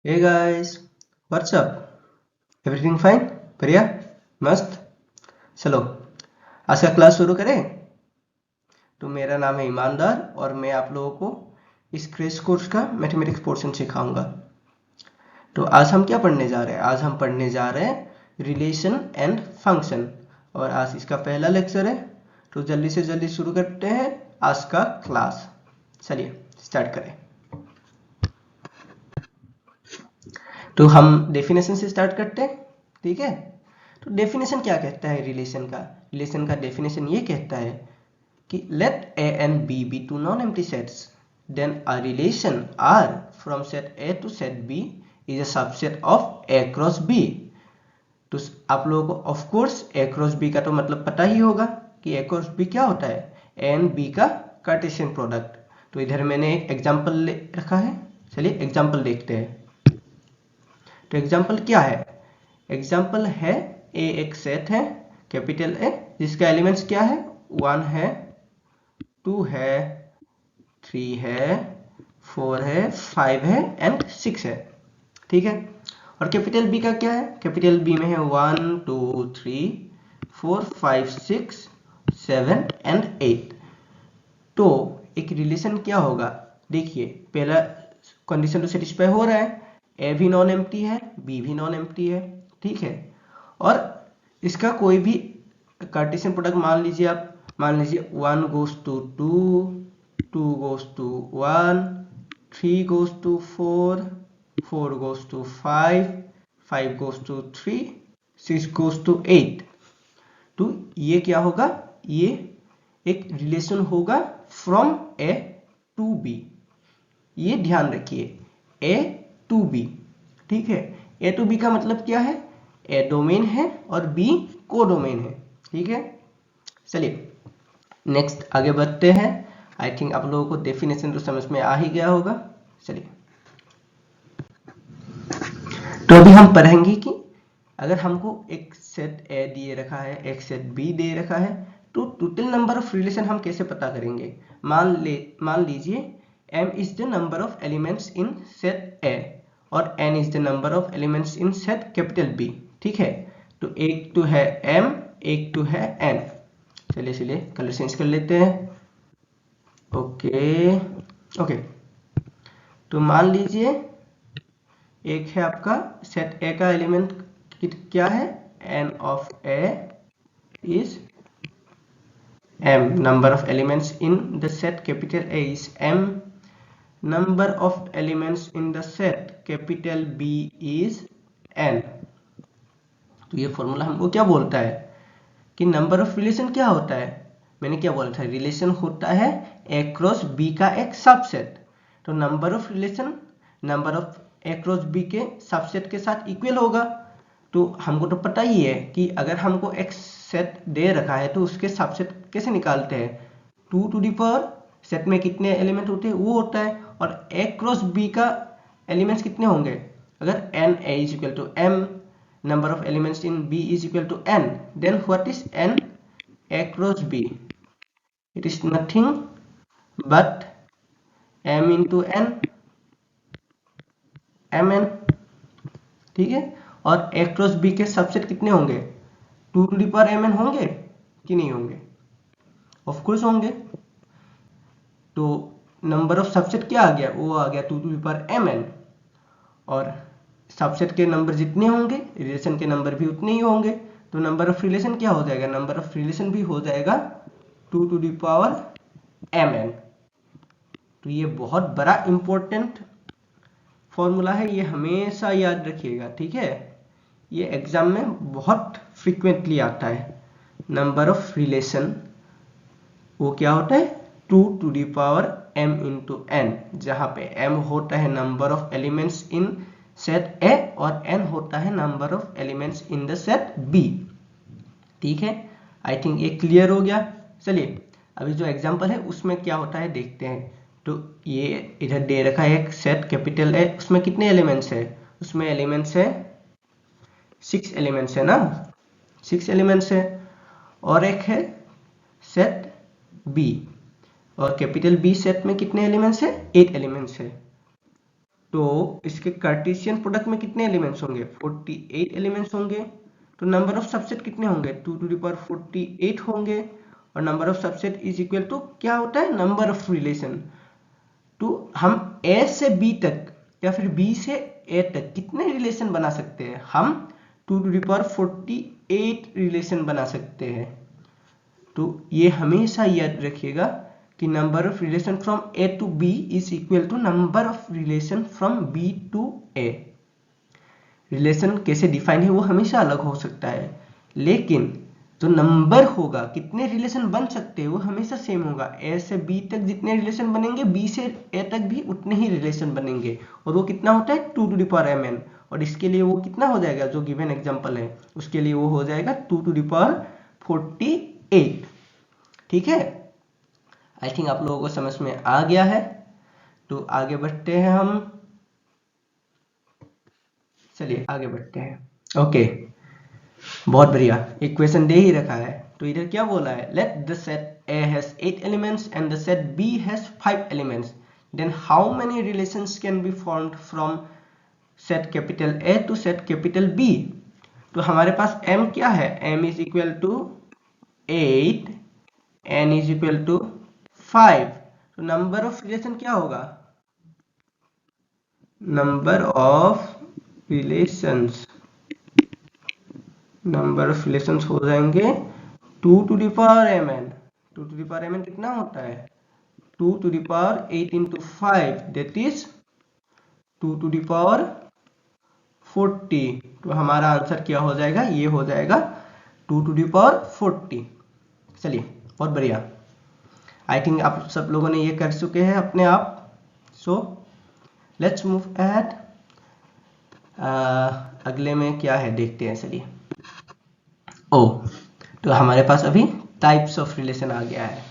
Hey guys, what's up? Everything fine? बढ़िया? मस्त? चलो, आज का क्लास शुरू करें? तो मेरा नाम है ईमानदार और मैं आप लोगों को इस क्रेश कोर्स का मैथमेटिक्स पोर्शन सिखाऊंगा। तो आज हम क्या पढ़ने जा रहे हैं? आज हम पढ़ने जा रहे हैं रिलेशन एंड फंक्शन और आज इसका पहला लेक्चर है। तो जल्दी से जल्दी शुरू करते हैं आज का क्लास। चलिए स्टार्ट करें। तो हम डेफिनेशन से स्टार्ट करते हैं, ठीक है? तो डेफिनेशन क्या कहता है रिलेशन का? रिलेशन का डेफिनेशन ये कहता है कि let A and B be two non empty sets, then a relation R from set A to set B is a subset of A cross B. तो आप लोगों को of course A cross B का तो मतलब पता ही होगा कि ए क्रॉस बी क्या होता है, ए एंड बी का कार्टेशियन प्रोडक्ट। तो इधर मैंने एक एग्जाम्पल ले रखा है, चलिए एग्जाम्पल देखते हैं। तो एग्जाम्पल क्या है? एग्जाम्पल है ए एक सेट है कैपिटल ए जिसका एलिमेंट्स क्या है, 1 है, 2 है, 3 है, 4 है, 5 है एंड 6 है, ठीक है? और कैपिटल बी का क्या है? कैपिटल बी में है 1 2 3 4 5 6 7 एंड 8। तो एक रिलेशन क्या होगा? देखिए पहला कंडीशन तो सेटिस्फाई हो रहा है, ए भी नॉन एम्प्टी है, बी भी नॉन एम्प्टी है, ठीक है? और इसका कोई भी कार्टेशियन प्रोडक्ट मान लीजिए आप, मान लीजिए 1 goes to 2, 2 goes to 1, 3 goes to 4, 4 goes to 5, 5 goes to 3, 6 goes to 8। तो ये क्या होगा? ये एक रिलेशन होगा फ्रॉम ए टू बी। ये ध्यान रखिए, ए टू बी, ठीक है? ए टू बी का मतलब क्या है? ए डोमेन है और बी को डोमेन है, ठीक है? चलिए नेक्स्ट आगे बढ़ते हैं। आई थिंक आप लोगों को डेफिनेशन तो समझ में आ ही गया होगा। चलिए तो अभी हम पढ़ेंगे कि अगर हमको एक सेट ए दिए रखा है, एक सेट बी दे रखा है, तो टोटल नंबर ऑफ रिलेशन हम कैसे पता करेंगे? मान लीजिए m is the number of elements in set A और n is the number of elements in set capital B, ठीक है? तो एक तो है m, एक तो है n। चलिए कलर चेंज कर लेते हैं। ओके ओके, तो मान लीजिए एक है आपका सेट ए का एलिमेंट क्या है, n of a is m, number of elements in the set capital A is m, number of elements in the set capital B is n। तो ये फॉर्मूला हमको क्या बोलता है कि नंबर ऑफ रिलेशन क्या होता है? मैंने क्या बोला था? रिलेशन होता है ए क्रॉस बी का एक सबसेट। तो number of relation number of A cross B के सबसेट के साथ इक्वल होगा। तो हमको तो पता ही है कि अगर हमको एक सेट दे रखा है तो उसके सबसेट कैसे निकालते हैं? 2 टू दी पावर सेट में कितने एलिमेंट होते हैं वो होता है, और ए क्रॉस बी का एलिमेंट्स कितने होंगे? अगर n a is equal to m, number of elements in b is equal to n, then what is n a cross b? It is nothing but m into n, mn, ठीक है? और a cross b के subset कितने होंगे? 2 to the power mn होंगे कि नहीं होंगे? ऑफ कोर्स होंगे। तो नंबर ऑफ सबसेट क्या आ गया? वो आ गया 2 टू दी पावर mn, और सबसेट के नंबर जितने होंगे रिलेशन के नंबर भी उतने ही होंगे। तो नंबर ऑफ रिलेशन क्या हो जाएगा? नंबर ऑफ रिलेशन भी हो जाएगा 2 टू दी पावर mn। तो ये बहुत बड़ा इंपॉर्टेंट फॉर्मूला है, ये हमेशा याद रखिएगा, ठीक है? ये एग्जाम में बहुत फ्रीक्वेंटली आता है। नंबर ऑफ रिलेशन वो क्या होता है? 2 to the power m into n, जहां पे m होता है number of elements in set A और n होता है number of elements in the set B, ठीक है? आई थिंक ये क्लियर हो गया। चलिए अभी जो एग्जांपल है उसमें क्या होता है देखते हैं। तो ये इधर दे रखा है एक सेट कैपिटल A, उसमें कितने एलिमेंट्स है? उसमें एलिमेंट्स है 6 एलिमेंट्स है ना, 6 एलिमेंट्स है। और एक है सेट B, और कैपिटल B सेट में कितने एलिमेंट्स है? 8 एलिमेंट्स है। तो इसके कार्टेशियन प्रोडक्ट में कितने एलिमेंट्स होंगे? 48 एलिमेंट्स होंगे। तो नंबर ऑफ सबसेट कितने होंगे? 2 टू द पावर 48 होंगे। और number of subset is equal to क्या होता है? Number of relation. तो हम ए से बी तक या फिर बी से ए तक कितने रिलेशन बना सकते हैं? हम 2 टू द पावर 48 रिलेशन बना सकते हैं। तो ये हमेशा याद रखिएगा कि number of relation from A to B is equal to number of relation from B to A. Relation कैसे डिफाइन है वो हमेशा अलग हो सकता है, लेकिन जो नंबर होगा, कितने रिलेशन बन सकते हैं, वो हमेशा सेम होगा। ए से बी तक जितने रिलेशन बनेंगे, बी से ए तक भी उतने ही रिलेशन बनेंगे। और वो कितना होता है? 2 टू द पावर mn। और इसके लिए वो कितना हो जाएगा? जो गिवन एग्जांपल है उसके लिए वो हो जाएगा 2 टू द पावर 48। ठीक है, आई थिंक आप लोगों को समझ में आ गया है। तो आगे बढ़ते हैं हम। चलिए आगे बढ़ते हैं। ओके, बहुत बढ़िया। एक क्वेश्चन दे ही रखा है, तो इधर क्या बोला है? Let the set A has 8 elements and the set B has 5 elements, then how many relations can be formed from set capital A to set capital B? तो हमारे पास M क्या है? M is equal to 8, N is equal to 5। तो number of relation क्या होगा? Number of relations हो जाएंगे 2 to the power mn। 2 to the power mn कितना होता है? 2 to the power 8 into 5, that is 2 to the power 40। तो हमारा आंसर क्या हो जाएगा? ये हो जाएगा 2 टू द पावर 40। चलिए, बहुत बढ़िया। आई थिंक आप सब लोगों ने ये कर चुके हैं अपने आप। So let's move ahead. अगले में क्या है देखते हैं। चलिए, तो हमारे पास अभी टाइप्स ऑफ रिलेशन आ गया है।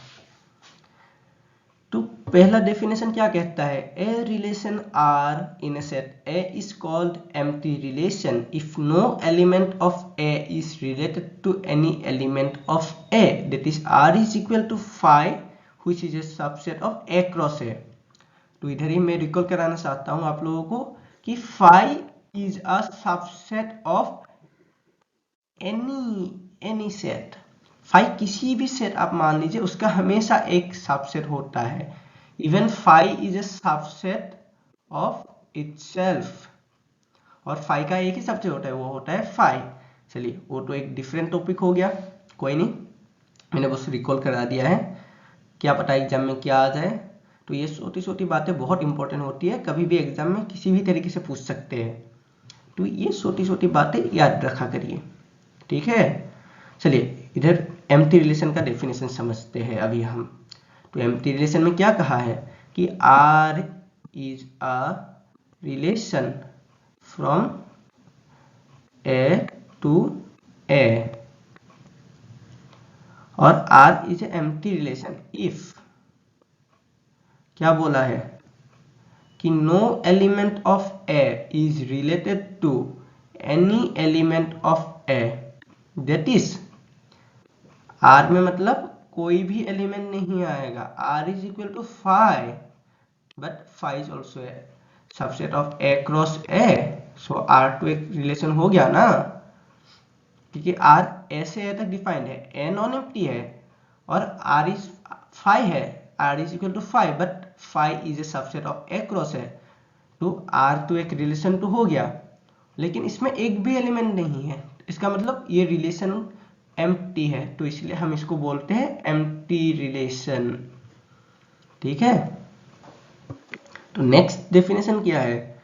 तो पहला डेफिनेशन क्या कहता है? A relation R in a set A is called empty relation if no element of A is related to any element of A, that is R is equal to phi which is a subset of A cross A. तो इधर ही मैं recall कराना चाहता हूं आप लोगों को कि phi is a subset of any set. Phi किसी भी सेट आप मान लीजिए, उसका हमेशा एक सबसेट होता है। Even phi is a subset of itself, और फाई का एक ही सबसेट होता है, वो होता है फाई। चलिए, वो तो एक डिफरेंट टॉपिक हो गया, कोई नहीं, मैंने बस रिकॉल करा दिया है। क्या पता एग्जाम में क्या आ जाए। तो ये छोटी छोटी बातें बहुत इंपॉर्टेंट होती है, कभी भी एग्जाम में किसी भी तरीके से पूछ सकते हैं। तो ये छोटी छोटी बातें याद रखा करिए, ठीक है। चलिए, इधर एम्प्टी रिलेशन का डेफिनेशन समझते हैं अभी हम। तो एम्प्टी रिलेशन में क्या कहा है कि R is a relation from A to A, और R is a empty relation if, क्या बोला है कि no element of A is related to any element of A, that is R में मतलब कोई भी एलिमेंट नहीं आएगा। R is equal to phi, but phi is also a subset of A cross A। So R टू एक relation हो गया ना, क्योंकि R A से A तक डिफाइंड है, A नॉन एम्प्टी है, और R इज फाई है। R is equal to phi, but phi is a subset of A cross A। तो R टू एक रिलेशन तो हो गया, लेकिन इसमें एक भी एलिमेंट नहीं है। इसका मतलब ये रिलेशन एम्प्टी है, तो इसलिए हम इसको बोलते हैं एम्प्टी रिलेशन, ठीक है। तो नेक्स्ट डेफिनेशन क्या है?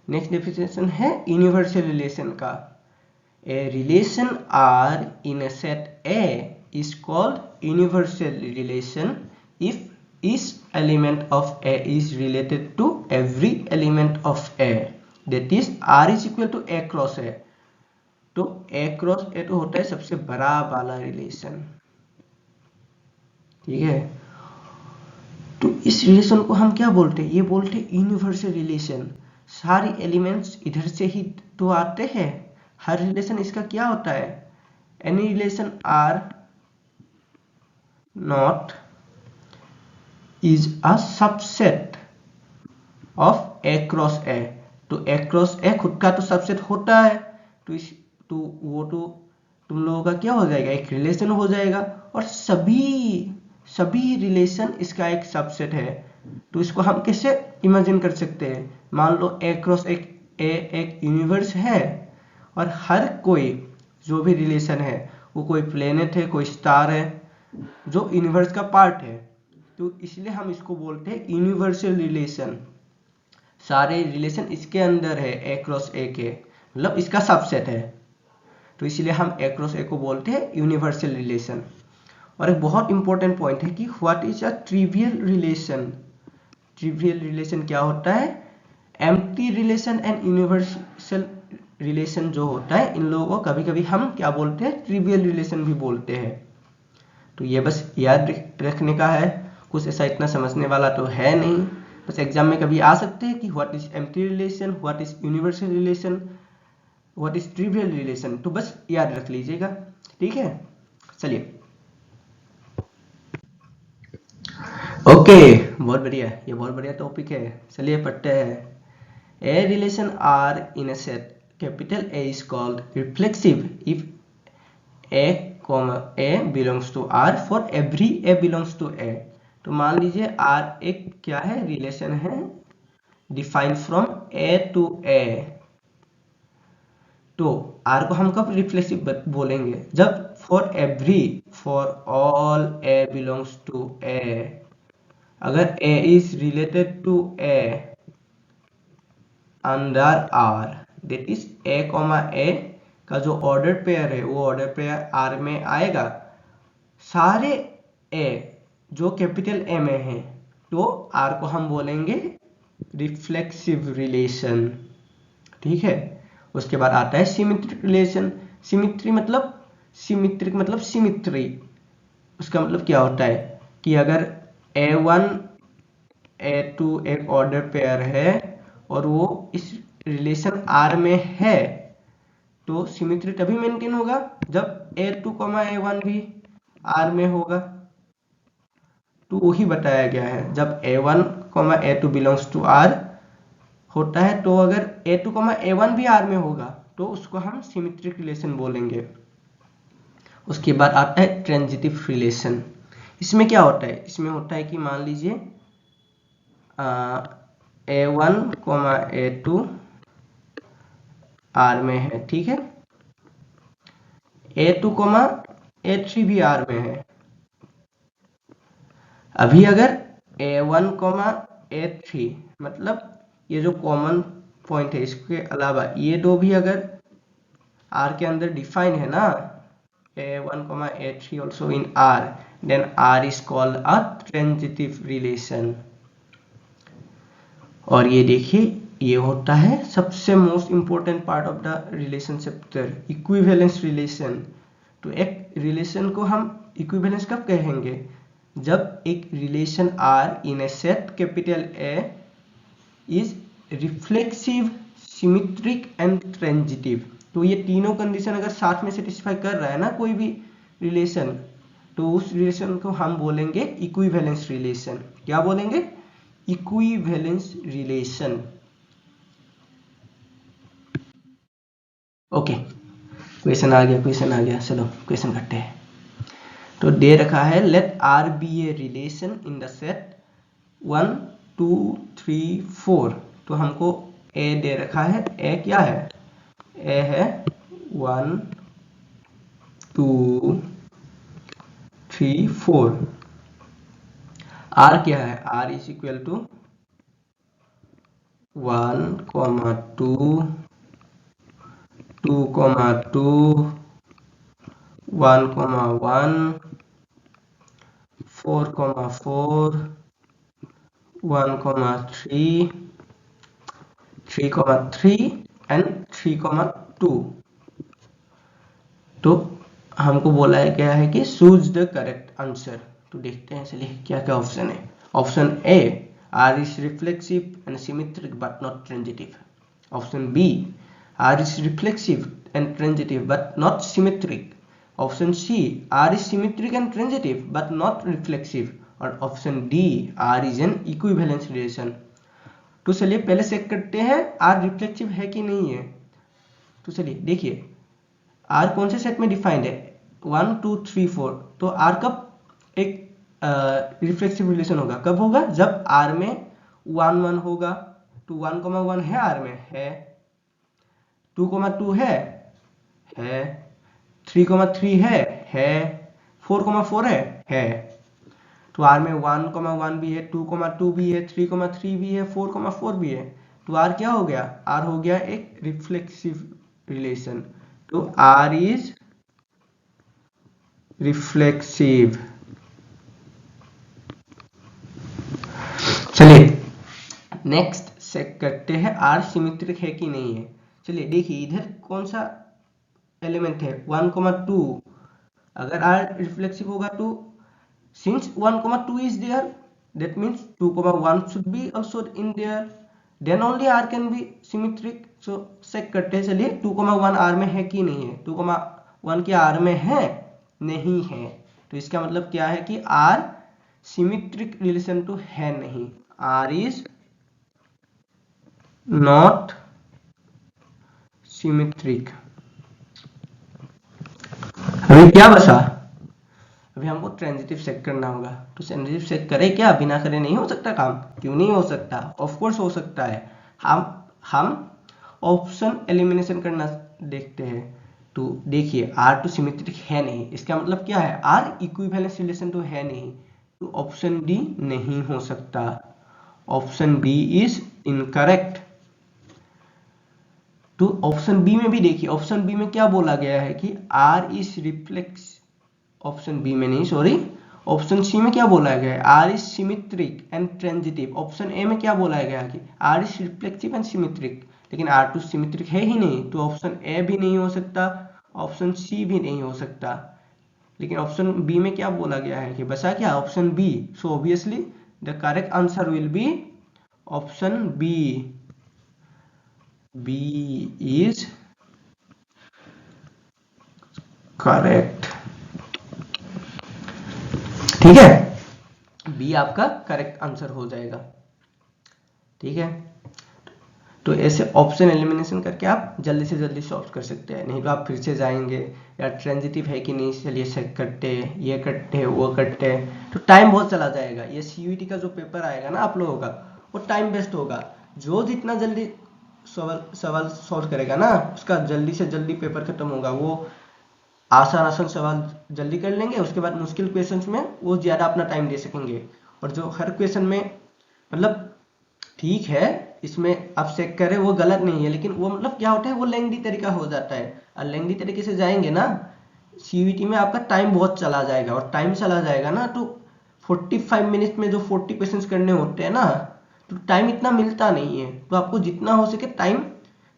नेक्स्ट डेफिनेशन है यूनिवर्सल रिलेशन का। A relation R in a set A is called universal relation if each element of A is related to every element of A, that is R is equal to A cross A। तो A cross A तो होता है सबसे बड़ा वाला relation, ठीक है। तो इस रिलेशन को हम क्या बोलते हैं? ये बोलते हैं यूनिवर्सल रिलेशन। सारी एलिमेंट्स इधर से ही तो आते हैं, हर रिलेशन इसका क्या होता है? Any relation R not is a subset of A cross A, तो ए क्रॉस ए खुद का तो सबसेट होता है, तो वो तो तुम लोगों का क्या हो जाएगा, एक रिलेशन हो जाएगा, और सभी रिलेशन इसका एक सबसेट है। तो इसको हम कैसे इमेजिन कर सकते हैं, मान लो ए क्रॉस एक यूनिवर्स है, और हर कोई जो भी रिलेशन है वो कोई प्लेनेट है, कोई स्टार है जो यूनिवर्स का पार्ट है, तो इसलिए हम इसको बोलते हैं यूनिवर्सल रिलेशन। सारे रिलेशन इसके अंदर है, ए क्रॉस ए के, मतलब इसका सबसेट है, तो इसलिए हम ए क्रॉस ए को बोलते हैं यूनिवर्सल रिलेशन। और एक बहुत इंपॉर्टेंट पॉइंट है कि what is a trivial relation. Trivial relation क्या होता है, empty relation and universal relation जो होता है, इन लोगों को कभी कभी हम क्या बोलते हैं, ट्रिवियल रिलेशन भी बोलते हैं। तो ये बस याद रखने का है, कुछ ऐसा इतना समझने वाला तो है नहीं, बस एग्जाम में कभी आ सकते हैं कि what is empty relation, what is universal relation, what is trivial relation, तो बस याद रख लीजिएगा, ठीक है। चलिए ओके, बहुत बढ़िया, ये बहुत बढ़िया टॉपिक है, चलिए पढ़ते हैं। A relation R in a set capital A is called reflexive if a a belongs to R for every a belongs to A. तो मान लीजिए आर एक क्या है, रिलेशन है defined from A to A, तो आर को हम कब रिफ्लेक्सिव बोलेंगे, जब for all a belongs to A, अगर A is related to A under R, that is A, A का जो ऑर्डर पेयर है वो ऑर्डर पेयर R में आएगा, सारे A जो कैपिटल A में है, तो R को हम बोलेंगे रिफ्लेक्सिव रिलेशन, ठीक है। उसके बाद आता है सिमेट्रिक रिलेशन। सिमेट्रिक मतलब सिमेट्री, उसका मतलब क्या होता है कि अगर A1 A2 एक ऑर्डर पेयर है और वो इस रिलेशन R में है, तो सिमेट्री तभी मेंटेन होगा जब A2, A1 भी R में होगा। तो वही बताया गया है, जब A1, A2 belongs to R होता है, तो अगर A2, A1 भी R में होगा तो उसको हम सिमेट्रिक रिलेशन बोलेंगे। उसके बाद आता है ट्रांजिटिव रिलेशन। इसमें क्या होता है, इसमें होता है कि मान लीजिए A1, A2 R में है, ठीक है, A2, A3 भी R में है। अभी अगर A1, A3 मतलब ये जो कॉमन पॉइंट है, इसके अलावा ये दो भी अगर R के अंदर डिफाइन है ना, A1, A3 also in R, then R is called a transitive relation। और ये देखिए, ये होता है सबसे most important part of the relation chapter, equivalence relation. तो एक रिलेशन को हम इक्विवेलेंस कब कहेंगे, जब एक relation R in a set capital A is reflexive, symmetric and transitive. तो ये तीनों कंडीशन अगर साथ में सेटिस्फाई कर रहा है ना कोई भी रिलेशन, तो उस रिलेशन को हम बोलेंगे इक्विवेलेंस रिलेशन। क्या बोलेंगे, इक्विवेलेंस रिलेशन। ओके, क्वेश्चन आ गया, चलो क्वेश्चन करते हैं। तो दे रखा है let R be a relation in the set 1, 2, 3, 4। तो हमको ए दे रखा है, ए क्या है, ए है 1, 2, 3, 4। आर क्या है, R is equal to 1, 2, 2, 2, 1, 1, 4, 4, 1, 3, 3, 3 and 3, 2। तो हमको बोला है क्या है कि चूज द करेक्ट आंसर। तो देखते हैं चलिए क्या क्या ऑप्शन है। Option A, R is reflexive and symmetric but not transitive. Option B, R is reflexive and transitive but not symmetric. Option C, R is symmetric and transitive but not reflexive. और option D, R is an equivalence relation. तो चलिए पहले check करते हैं are reflexive है कि नहीं है। तो चलिए देखिए आर कौन से सेट में डिफाइंड है, 1 2 3 4। तो आर कब एक रिफ्लेक्सिव रिलेशन होगा, कब होगा, जब आर में 1 1 होगा। तो 1 1 है आर में, है 2 2 है 3 3 है 4 4 है। तो आर में 1 1 भी है, 2 2 भी है, 3 3 भी है, 4 4 भी है। तो आर क्या हो गया, आर हो गया एक रिफ्लेक्सिव रिलेशन। तो आर इज रिफ्लेक्सिव। चलिए नेक्स्ट चेक करते हैं आर सिमेट्रिक है कि नहीं है। चलिए देखिए इधर कौन सा एलिमेंट है, 1 2। अगर आर रिफ्लेक्सिव होगा तो since 1 2 is there, that means 2 1 should be also in there, then only r can be symmetric. so check करते हैं, चलिए 2 1 r में है कि नहीं है। 2 1 क्या r में है, नहीं है। तो इसका मतलब क्या है कि r सिमेट्रिक रिलेशन टू है नहीं, r is not symmetric। अभी क्या बचा, अभी हमको ट्रांजिटिव चेक करना होगा। तो ट्रांजिटिव चेक करें क्या, बिना करे नहीं हो सकता काम, क्यों नहीं हो सकता, ऑफ कोर्स हो सकता है। हम ऑप्शन एलिमिनेशन करना देखते हैं। तो देखिए आर टू सिमेट्रिक है नहीं, इसका मतलब क्या है, आर इक्विवेलेंस रिलेशन तो है नहीं। तो ऑप्शन डी नहीं हो सकता, ऑप्शन बी इज इनकरेक्ट। तो ऑप्शन बी में भी देखिए, ऑप्शन बी में क्या बोला गया है कि R is reflex, option B में नहीं सॉरी, ऑप्शन सी में क्या बोला गया है, R is symmetric and transitive. Option A में क्या बोला गया है कि R is reflexive and symmetric, लेकिन आर टू सिमेट्रिक है ही नहीं। तो ऑप्शन ए भी नहीं हो सकता, ऑप्शन सी भी नहीं हो सकता। लेकिन ऑप्शन बी में क्या बोला गया है कि बचा क्या, option B. So obviously the correct answer will be option B, B is correct. ठीक है, बी आपका करेक्ट आंसर हो जाएगा। ठीक है, तो ऐसे ऑप्शन एलिमिनेशन करके आप जल्दी से जल्दी सॉल्व कर सकते हैं, नहीं तो आप फिर से जाएंगे या ट्रांजिटिव है कि नहीं, चलिए चेक करते, ये करते वो करते, तो टाइम बहुत चला जाएगा। ये सीयूईटी का जो पेपर आएगा ना आप लोगों का, वो टाइम वेस्ट होगा। जो जितना जल्दी सवाल सॉल्व करेगा ना, उसका जल्दी से जल्दी पेपर खत्म होगा। वो आसान सवाल जल्दी कर लेंगे, उसके बाद मुश्किल क्वेश्चंस में वो ज़्यादा अपना टाइम दे सकेंगे। और जो हर क्वेश्चन में मतलब ठीक है इसमें आप चेक करें वो गलत नहीं है, लेकिन वो मतलब क्या होता है, वो लेंथी तरीका हो जाता है। और लेंथी तरीके से जाएंगे ना सीयूईटी में, आपका टाइम बहुत चला जाएगा। और टाइम चला जाएगा ना तो 45 मिनट में जो 40 क्वेश्चन करने होते हैं ना, तो टाइम इतना मिलता नहीं है। तो आपको जितना हो सके टाइम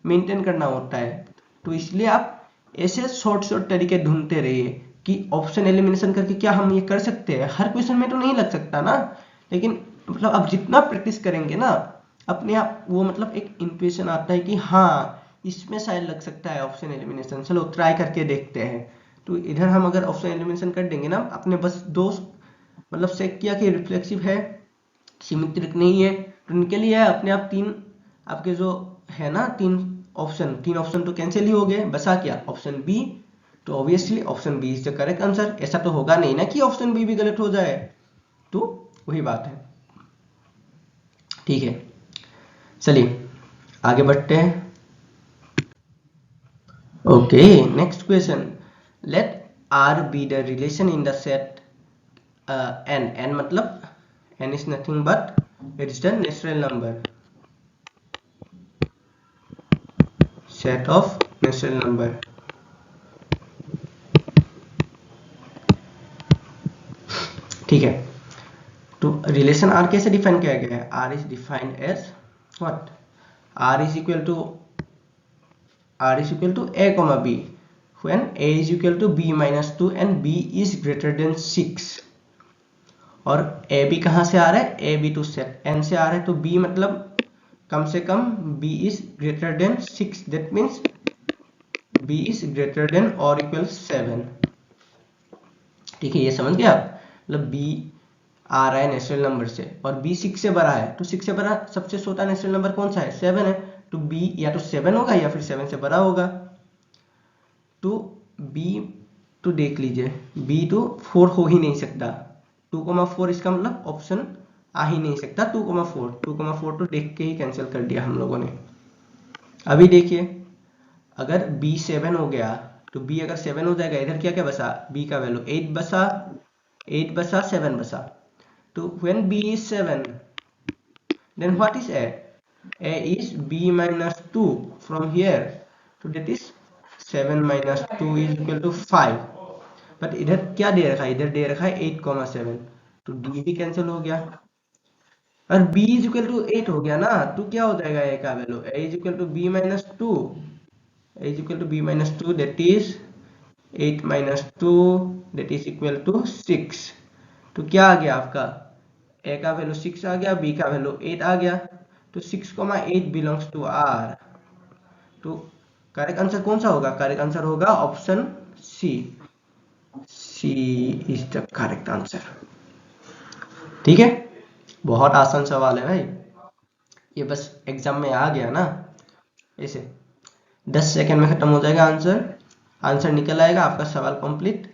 मेंटेन करना होता है। तो इसलिए आप ऐसे शॉर्ट तरीके ढूंढते रहिए कि ऑप्शन एलिमिनेशन करके क्या हम ये कर सकते हैं। हर क्वेश्चन में तो नहीं लग सकता ना, लेकिन मतलब आप जितना प्रैक्टिस करेंगे ना, अपने आप वो मतलब एक इंट्यूशन आता है कि हाँ इसमें शायद लग सकता है ऑप्शन एलिमिनेशन, चलो ट्राई करके देखते हैं। तो इधर हम अगर ऑप्शन एलिमिनेशन कर देंगे ना, अपने बस दो मतलब चेक किया कि रिफ्लेक्सिव है सिमेट्रिक नहीं है, तो इनके लिए अपने आप तीन आपके जो है ना तीन ऑप्शन तो कैंसिल ही हो गए, बचा क्या, ऑप्शन बी। तो obviously option B is the correct answer. ऐसा तो होगा नहीं ना कि ऑप्शन बी भी गलत हो जाए, तो वही बात है। ठीक है, चलिए आगे बढ़ते हैं। Okay, next question, let R be the relation in the set N मतलब n is nothing but it is the natural number, set of natural number। ठीक है, तो रिलेशन आर कैसे डिफाइन किया गया है, R is defined as what, R is equal to a comma b when a is equal to b minus 2 and b is greater than 6। और A B कहाँ से आ रहा है, a b to set N से आ रहा है, तो बी मतलब कम से कम b is greater than 6, that means b is greater than और इक्वल 7। ठीक है, ये समझ गया, मतलब बी आ रहा है नेचुरल नंबर से और b 6 से बड़ा है, तो 6 से बड़ा सबसे छोटा नेचुरल नंबर कौन सा है, 7 है, तो b या तो 7 होगा या फिर 7 से बड़ा होगा। तो b तो देख लीजिए, b तो 4 हो ही नहीं सकता, 2,4 इसका मतलब ऑप्शन आ ही नहीं सकता, 2,4 तो देख के ही कैंसिल कर दिया हम लोगों ने। अभी देखिए अगर b 7 हो गया तो b अगर 7 हो जाएगा, इधर क्या क्या बसा, b का वैल्यू 8 बसा, 7 बसा, तो when b is 7 then what is a is b minus 2 from here, so that is 7 minus 2 is equal to 5, but इधर क्या दे रखा है, इधर दे रखा है 8,7, तो d भी कैंसिल हो गया और b इज इक्वल टू 8 हो गया ना, तो क्या हो जाएगा a का value, a is equal to b minus 2, a is equal to b minus 2 that is 8 minus 2 that is equal to 6। तो क्या आ गया आपका, a का वैल्यू 6 आ गया, b का वैल्यू 8 आ गया, तो 6,8 बिलोंग्स टू r। तो करेक्ट आंसर कौन सा होगा, करेक्ट आंसर होगा option C, C is the correct answer. ठीक है, बहुत आसान सवाल है भाई, ये बस एग्जाम में आ गया ना, ऐसे 10 सेकंड में खत्म हो जाएगा आंसर, आंसर निकल आएगा, आपका सवाल कंप्लीट,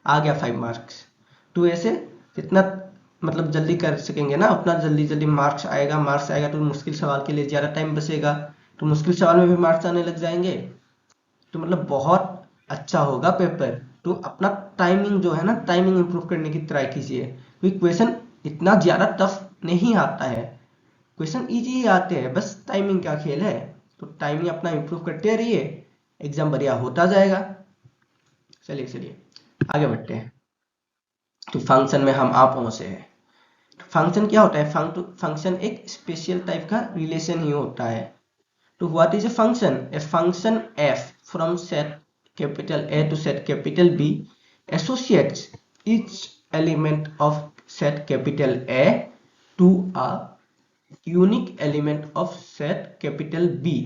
आ गया 5 मार्क्स। तो ऐसे जितना मतलब जल्दी कर सकेंगे ना उतना जल्दी जल्दी मार्क्स आएगा, तो मुश्किल सवाल के लिए ज़्यादा टाइम बचेगा, तो मुश्किल सवाल में भी मार्क्स आने लग जाएंगे, तो मतलब बहुत अच्छा होगा पेपर। तो अपना टाइमिंग जो है ना, टाइमिंग इंप्रूव करने की ट्राई कीजिए, क्योंकि क्वेश्चन इतना ज़्यादा टफ नहीं आता है, क्वेश्चन इजी ही आते हैं, बस टाइमिंग का खेल है, तो टाइमिंग अपना इंप्रूव करते रहिए, एग्जाम बढ़िया होता जाएगा। चलिए चलिए आगे बढ़ते हैं। तो फंक्शन में हम आ पहुंचे हैं। तो फंक्शन क्या होता है, फंक्शन एक स्पेशल टाइप का रिलेशन ही होता है। तो what is a function, a function F from set capital A to set capital B associates each element of set capital A to a unique element of set capital B.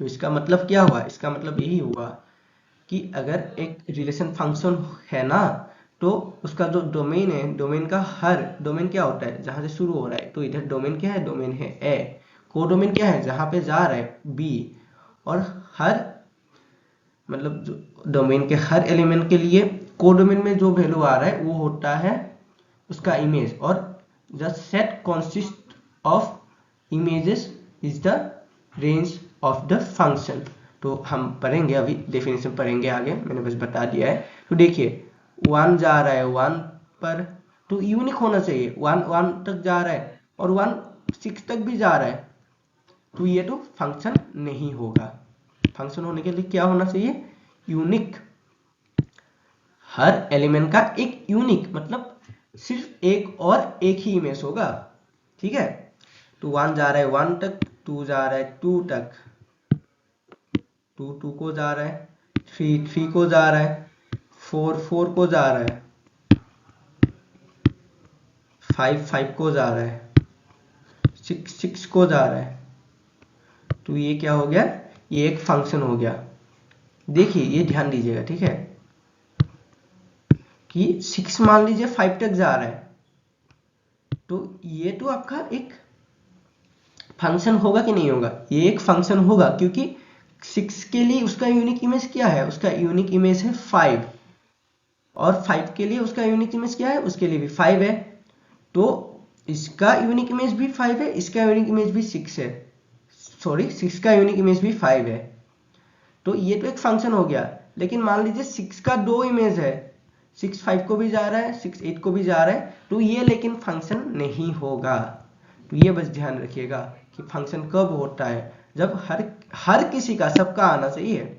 तो इसका मतलब क्या हुआ, इसका मतलब यही हुआ कि अगर एक रिलेशन फंक्शन है ना, तो उसका जो डोमेन है, डोमेन का हर डोमेन क्या होता है, जहां से शुरू हो रहा है, तो इधर डोमेन क्या है, डोमेन है ए, को डोमेन क्या है, जहां पे जा रहा है बी, और हर मतलब जो डोमेन के हर एलिमेंट के लिए को डोमेन में जो वैल्यू आ रहा है वो होता है उसका इमेज, और the set consist of images is the range of the function. तो हम पढ़ेंगे, अभी डेफिनेशन पढ़ेंगे आगे, मैंने बस बता दिया है। तो देखिए 1 जा रहा है 1 पर, तो यूनिक होना चाहिए, 1 तक जा रहा है और 1 6 तक भी जा रहा है, तो ये तो फंक्शन नहीं होगा। फंक्शन होने के लिए क्या होना चाहिए, यूनिक, हर एलिमेंट का एक यूनिक मतलब सिर्फ एक और एक ही इमेज होगा। ठीक है, तो 1 जा रहा है 1 तक, 2 जा रहा है 2 तक, 2 को जा रहा है, 3 को जा रहा है, 4 को जा रहा है, 5 को जा रहा है, 6 को जा रहा है। तो ये क्या हो गया, ये एक फंक्शन हो गया। देखिए ये ध्यान दीजिएगा, ठीक है, कि 6 मान लीजिए 5 तक जा रहा है, तो ये तो आपका एक फंक्शन होगा कि नहीं होगा, ये एक फंक्शन होगा, क्योंकि 6 के लिए उसका यूनिक इमेज क्या है, उसका यूनिक इमेज है 5, और 5 के लिए उसका यूनिक इमेज क्या है, उसके लिए भी 5 है, तो इसका यूनिक इमेज भी 5 है, इसका यूनिक इमेज भी 6 है, सॉरी 6 का यूनिक इमेज भी 5 है, तो ये तो एक फंक्शन हो गया। लेकिन मान लीजिए 6 का 2 इमेज है, 6 5 को भी जा रहा है, 6 8 को भी जा रहा है, तो ये लेकिन फंक्शन नहीं होगा। तो ये बस ध्यान रखिएगा कि फंक्शन कब होता है, जब हर किसी का, सबका आना चाहिए,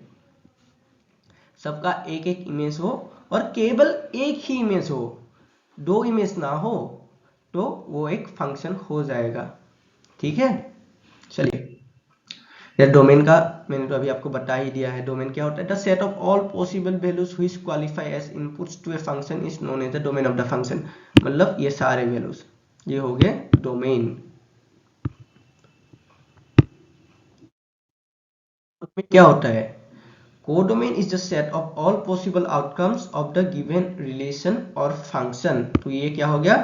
सबका एक एक इमेज हो और केवल एक ही इमेज हो, 2 इमेज ना हो, तो वो एक फंक्शन हो जाएगा। ठीक है, चलिए यार डोमेन का मैंने तो अभी आपको बता ही दिया है। डोमेन क्या होता है, the set of all possible values which qualify as inputs to a function is known as the domain of the function. मतलब ये सारे वैल्यूज, ये हो गए डोमेन। क्या होता है, codomain is the set of all possible outcomes of the given relation और फंक्शन। तो ये क्या हो गया,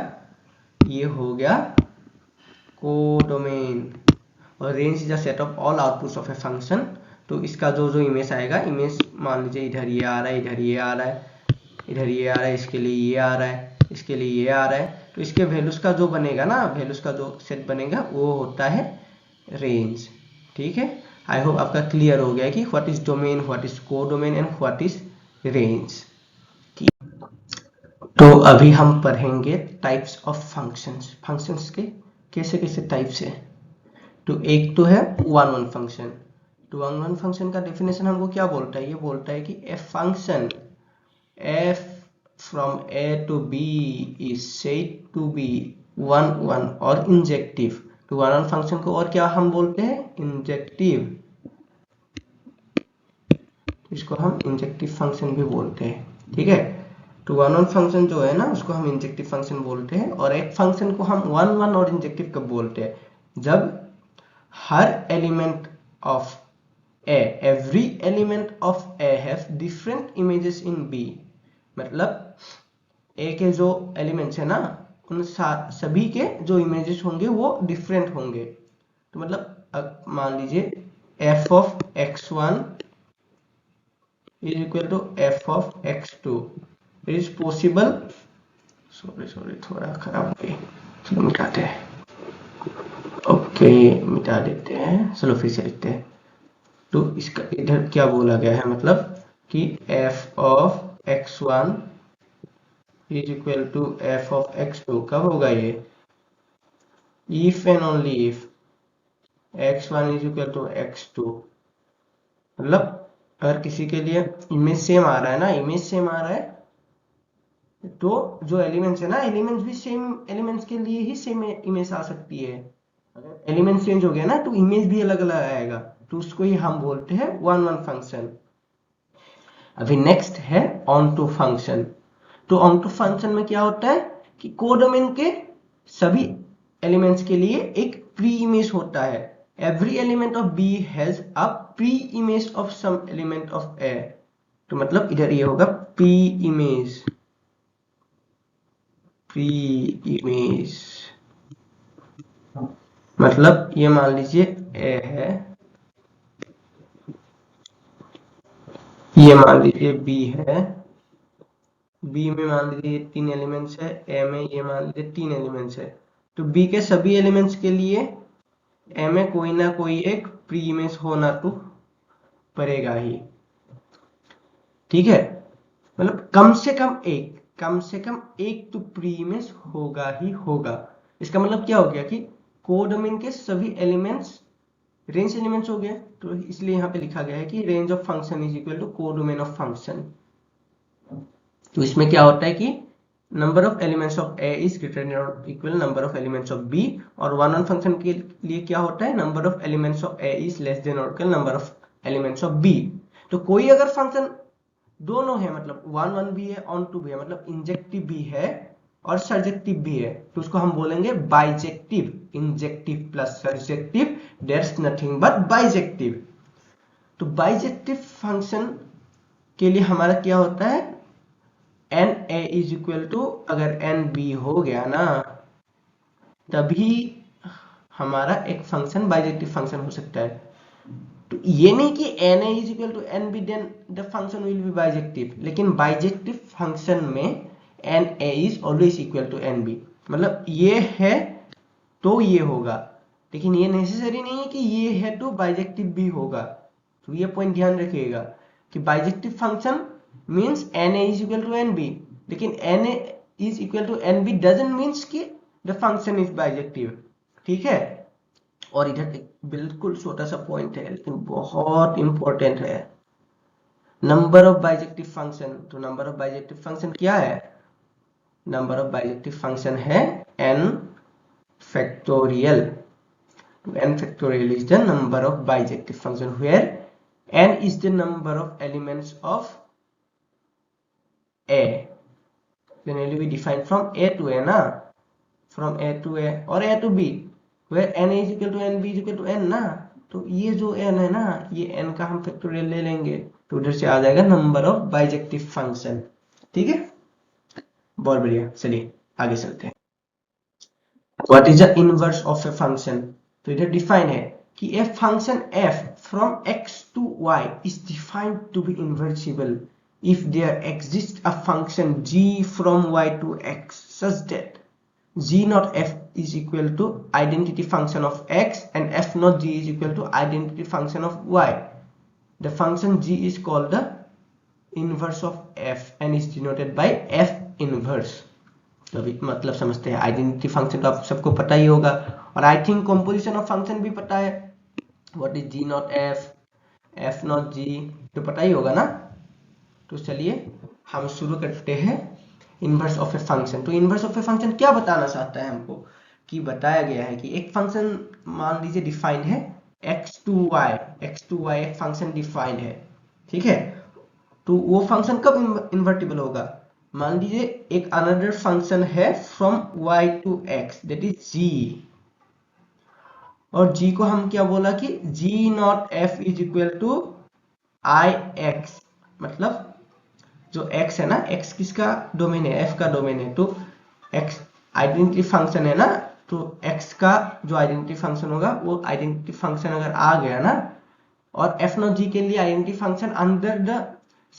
ये हो गया कोडोमेन। और range is a set of all outputs of a function. तो इसका जो जो इमेज आएगा, इमेज मान लीजिए इधर ये आ रहा है, इधर ये आ रहा है, इधर ये आ रहा है, इसके लिए ये आ रहा है, इसके लिए ये आ रहा है, तो इसके वैल्यूज का जो बनेगा ना, वैल्यूज का जो सेट बनेगा वो होता है रेंज। ठीक है, आई होप आपका क्लियर हो गया कि what is domain, what is codomain and what is range. तो अभी हम पढ़ेंगे टाइप्स ऑफ फंक्शंस। फंक्शंस के कैसे कैसे टाइप्स है। तो एक तो है वन वन फंक्शन। तो वन वन फंक्शन का डेफिनेशन हमको क्या बोलता है, ये बोलता है कि a function f from a to b is said to be one one और इंजेक्टिव। तो वन वन फंक्शन को और क्या हम बोलते हैं, इंजेक्टिव। इसको हम इंजेक्टिव फंक्शन भी बोलते हैं। ठीक है, तो वन वन फंक्शन जो है ना, उसको हम इंजेक्टिव फंक्शन बोलते हैं। और एक फंक्शन को हम वन वन और इंजेक्टिव कब बोलते हैं, जब हर element of a, every element of a have different images in b। मतलब a के जो एलिमेंट्स है ना, उन सभी के जो इमेजेस होंगे वो डिफरेंट होंगे। तो मतलब मान लीजिए f of x1 is equal to f of x2। It is possible, sorry थोड़ा खराब हो गई, चलो मिटाते हैं। ओके मिटा देते हैं, चलो फिर से लिखते हैं। तो इसका इधर क्या बोला गया है, मतलब कि f of x1 is equal to f of x2 कब होगा ये, if and only if x1 is equal to x2। मतलब अगर किसी के लिए इमेज सेम आ रहा है ना, इमेज सेम आ रहा है, तो जो एलिमेंट्स है ना, एलिमेंट्स भी सेम एलिमेंट्स के लिए ही सेम इमेज आ सकती है। अगर एलिमेंट चेंज हो गया ना, तो इमेज भी अलग अलग आएगा, तो उसको ही हम बोलते हैं वन वन फंक्शन। अभी नेक्स्ट है ऑन टू फंक्शन। तो ऑन टू फंक्शन में क्या होता है कि कोडोमेन के सभी एलिमेंट्स के लिए एक प्री इमेज होता है। Every element of B has a pre image of some element of A. तो मतलब इधर ये होगा प्री इमेज, प्री इमेज मतलब ये मान लीजिए ए है, ये मान लीजिए बी है, बी में मान लीजिए तीन एलिमेंट्स है, ए में ये मान लीजिए तीन एलिमेंट्स है। तो बी के सभी एलिमेंट्स के लिए ए में कोई ना कोई एक प्री इमेज होना तो पड़ेगा ही। ठीक है, मतलब कम से कम एक तो प्री इमेज होगा ही होगा। इसका मतलब क्या हो गया कि कोडोमेन के सभी एलिमेंट्स रेंज एलिमेंट्स हो गए। तो इसलिए यहाँ पे लिखा गया है कि range of function is equal to codomain of function. तो इसमें क्या होता है कि number of elements of A is greater than और equal number of elements of B. और वन वन फंक्शन के लिए क्या होता है, number of elements of A is less than और equal number of elements of B. तो कोई अगर फंक्शन दोनों है, मतलब वन वन भी है, ऑन टू भी है, मतलब इंजेक्टिव भी है और सर्जेक्टिव भी है, तो उसको हम बोलेंगे bijective. Injective plus surjective, that's nothing but bijective. तो बाइजेक्टिव फंक्शन के लिए हमारा क्या होता है, N A is equal to, अगर एन बी हो गया ना, तभी हमारा एक फंक्शन बाइजेक्टिव फंक्शन हो सकता है। तो ये नहीं कि N A is equal to N B then the function will be bijective, लेकिन बाइजेक्टिव फंक्शन में N A is always equal to N B. मतलब ये है तो ये होगा, लेकिन ये नेसेसरी नहीं है कि ये है तो बाइजेक्टिव भी होगा। तो ये पॉइंट ध्यान रखिएगा कि bijective function means n A is equal to N B, लेकिन n A is equal to N B doesn't means कि द फंक्शन इज बाइजेक्टिव। ठीक है, और इधर एक बिल्कुल छोटा सा पॉइंट है लेकिन बहुत इंपॉर्टेंट है, नंबर ऑफ बाइजेक्टिव फंक्शन। तो नंबर ऑफ बाइजेक्टिव फंक्शन क्या है, नंबर ऑफ बाइजेक्टिव फंक्शन है n factorial। तो n factorial is the number of bijective function where n is the number of elements of a, generally we define from a to a ना, from a to a और a to b, where n is equal to n, b is equal to n ना। तो ये जो n है ना, ये n का हम फैक्टोरियल ले लेंगे, तो उधर से आ जाएगा नंबर ऑफ बाइजेक्टिव फंक्शन। ठीक है, बहुत बढ़िया, चलिए आगे चलते हैं। What is the inverse of a function? तो इधर डिफाइन है कि a function f from x to y is defined to be inversible if there exists a function g from y to x such that g naught f is equal to identity function of x and f naught g is equal to identity function of y. The function g is called the inverse of f and is denoted by f inverse. तो अभी मतलब समझते हैं। Identity function तो आप सबको पता ही होगा, और I think composition of function भी पता है। What is g not f, f not g, तो पता ही होगा ना। तो चलिए हम शुरू करते हैं इनवर्स ऑफ ए फंक्शन। तो इनवर्स ऑफ ए फंक्शन क्या बताना चाहता है हमको, कि बताया गया है कि एक फंक्शन मान लीजिए डिफाइंड है x टू y एक फंक्शन डिफाइंड है, ठीक है। तो वो फंक्शन कब इन्वर्टिबल होगा? मान लीजिए एक अनदर फंक्शन है from y to x, that is g, और g को हम क्या बोला कि g not f is equal to I X, मतलब जो x है ना, x किसका डोमेन है? f का डोमेन है। तो x आइडेंटिटी फंक्शन है ना, तो x का जो आइडेंटिटी फंक्शन होगा वो आइडेंटिटी फंक्शन अगर आ गया ना, और f नॉट g के लिए identity function under the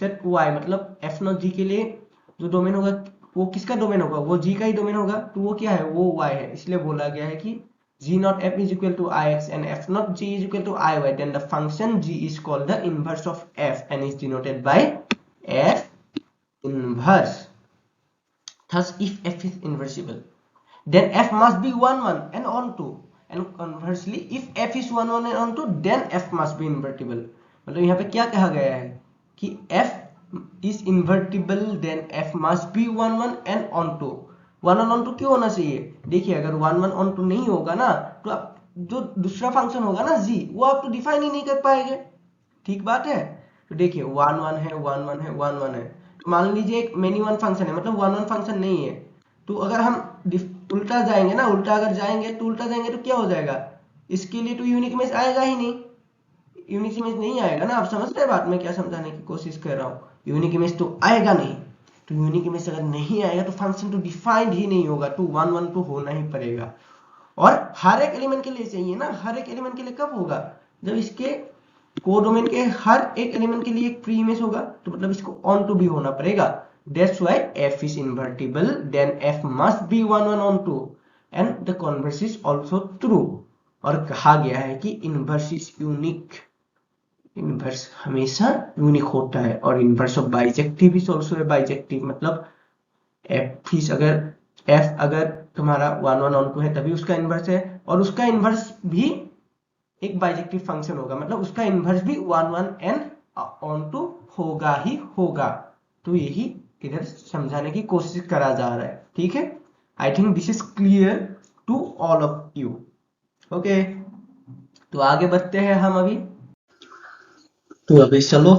set y, मतलब f नॉट g के लिए जो डोमेन होगा वो किसका डोमेन होगा? वो g का ही डोमेन होगा। तो वो क्या है? वो y है। इसलिए बोला गया है कि g not f is equal to ix and f not g is equal to iy, then the function g is called the inverse of f and is denoted by f inverse. Thus if f is inversible, then f must be 1 1 and onto, and conversely if f is 1 1 and onto, then f must be invertible. मतलब यहाँ पे क्या कहा गया है कि f is invertible then f must be 1 1 and onto। 1 1 onto क्यों होना चाहिए? देखिए अगर 1 1 onto नहीं होगा ना, तो आप जो दूसरा फंक्शन होगा ना g, वो आप तो डिफाइन ही नहीं कर पाएंगे। ठीक बात है। तो देखिए 1 1 है, 1 1 है, 1 1 है। तो मान लीजिए एक मेनी वन फंक्शन है, मतलब 1 1 फंक्शन नहीं है। तो अगर हम उल्टा जाएंगे ना, उल्टा अगर जाएंगे तो उल्टा जाएंगे तो क्या हो जाएगा? इसके लिए तो यूनिक इमेज आएगा ही नहीं, यूनिक इमेज नहीं आएगा ना। आप समझ रहे बात में क्या समझाने की कोशिश कर रहा हूँ? यूनिक इमेज तो आएगा नहीं। तो यूनिक इमेज अगर नहीं आएगा तो फंक्शन तो डिफाइंड ही नहीं होगा, तो 1 1 तो होना ही पड़ेगा। और हर एक एलिमेंट के लिए चाहिए ना, हर एक एलिमेंट के लिए कब होगा? जब इसके कोडोमेन के हर एक एलिमेंट के लिए एक प्री इमेज होगा, तो मतलब इसको ऑन टू भी होना पड़ेगा। That's why f is invertible, then f must be 1 1 on 2 and the converse is also true। और कहा गया है कि इनवर्स इज यूनिक, इनवर्स हमेशा यूनिक होता है। और inverse of bijective is also a bijective, मतलब f इज अगर तुम्हारा 1 1 on 2 है तभी उसका इनवर्स है, और उसका इनवर्स भी एक बाइजेक्टिव फंक्शन होगा, मतलब उसका इनवर्स भी 1 1 एंड ऑन टू होगा ही होगा। तो यही इधर समझाने की कोशिश करा जा रहा है, ठीक है। I think this is clear to all of you. Okay, तो आगे बढ़ते हैं हम अभी। तो अभी चलो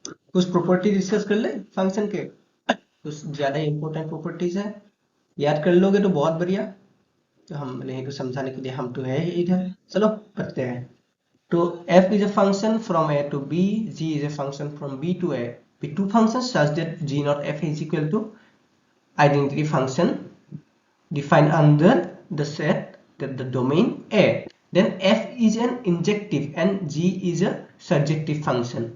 कुछ प्रॉपर्टी डिस्कस कर ले फंक्शन के। कुछ ज्यादा इंपॉर्टेंट प्रॉपर्टीज है, याद कर लोगे तो बहुत बढ़िया। तो हम नहीं तो समझाने के लिए हम तो है ही इधर। चलो पढ़ते हैं। तो f is a function from a to b, g is a function from b to a, with two functions such that g not f is equal to identity function defined under the set that the domain a. Then f is an injective and g is a surjective function.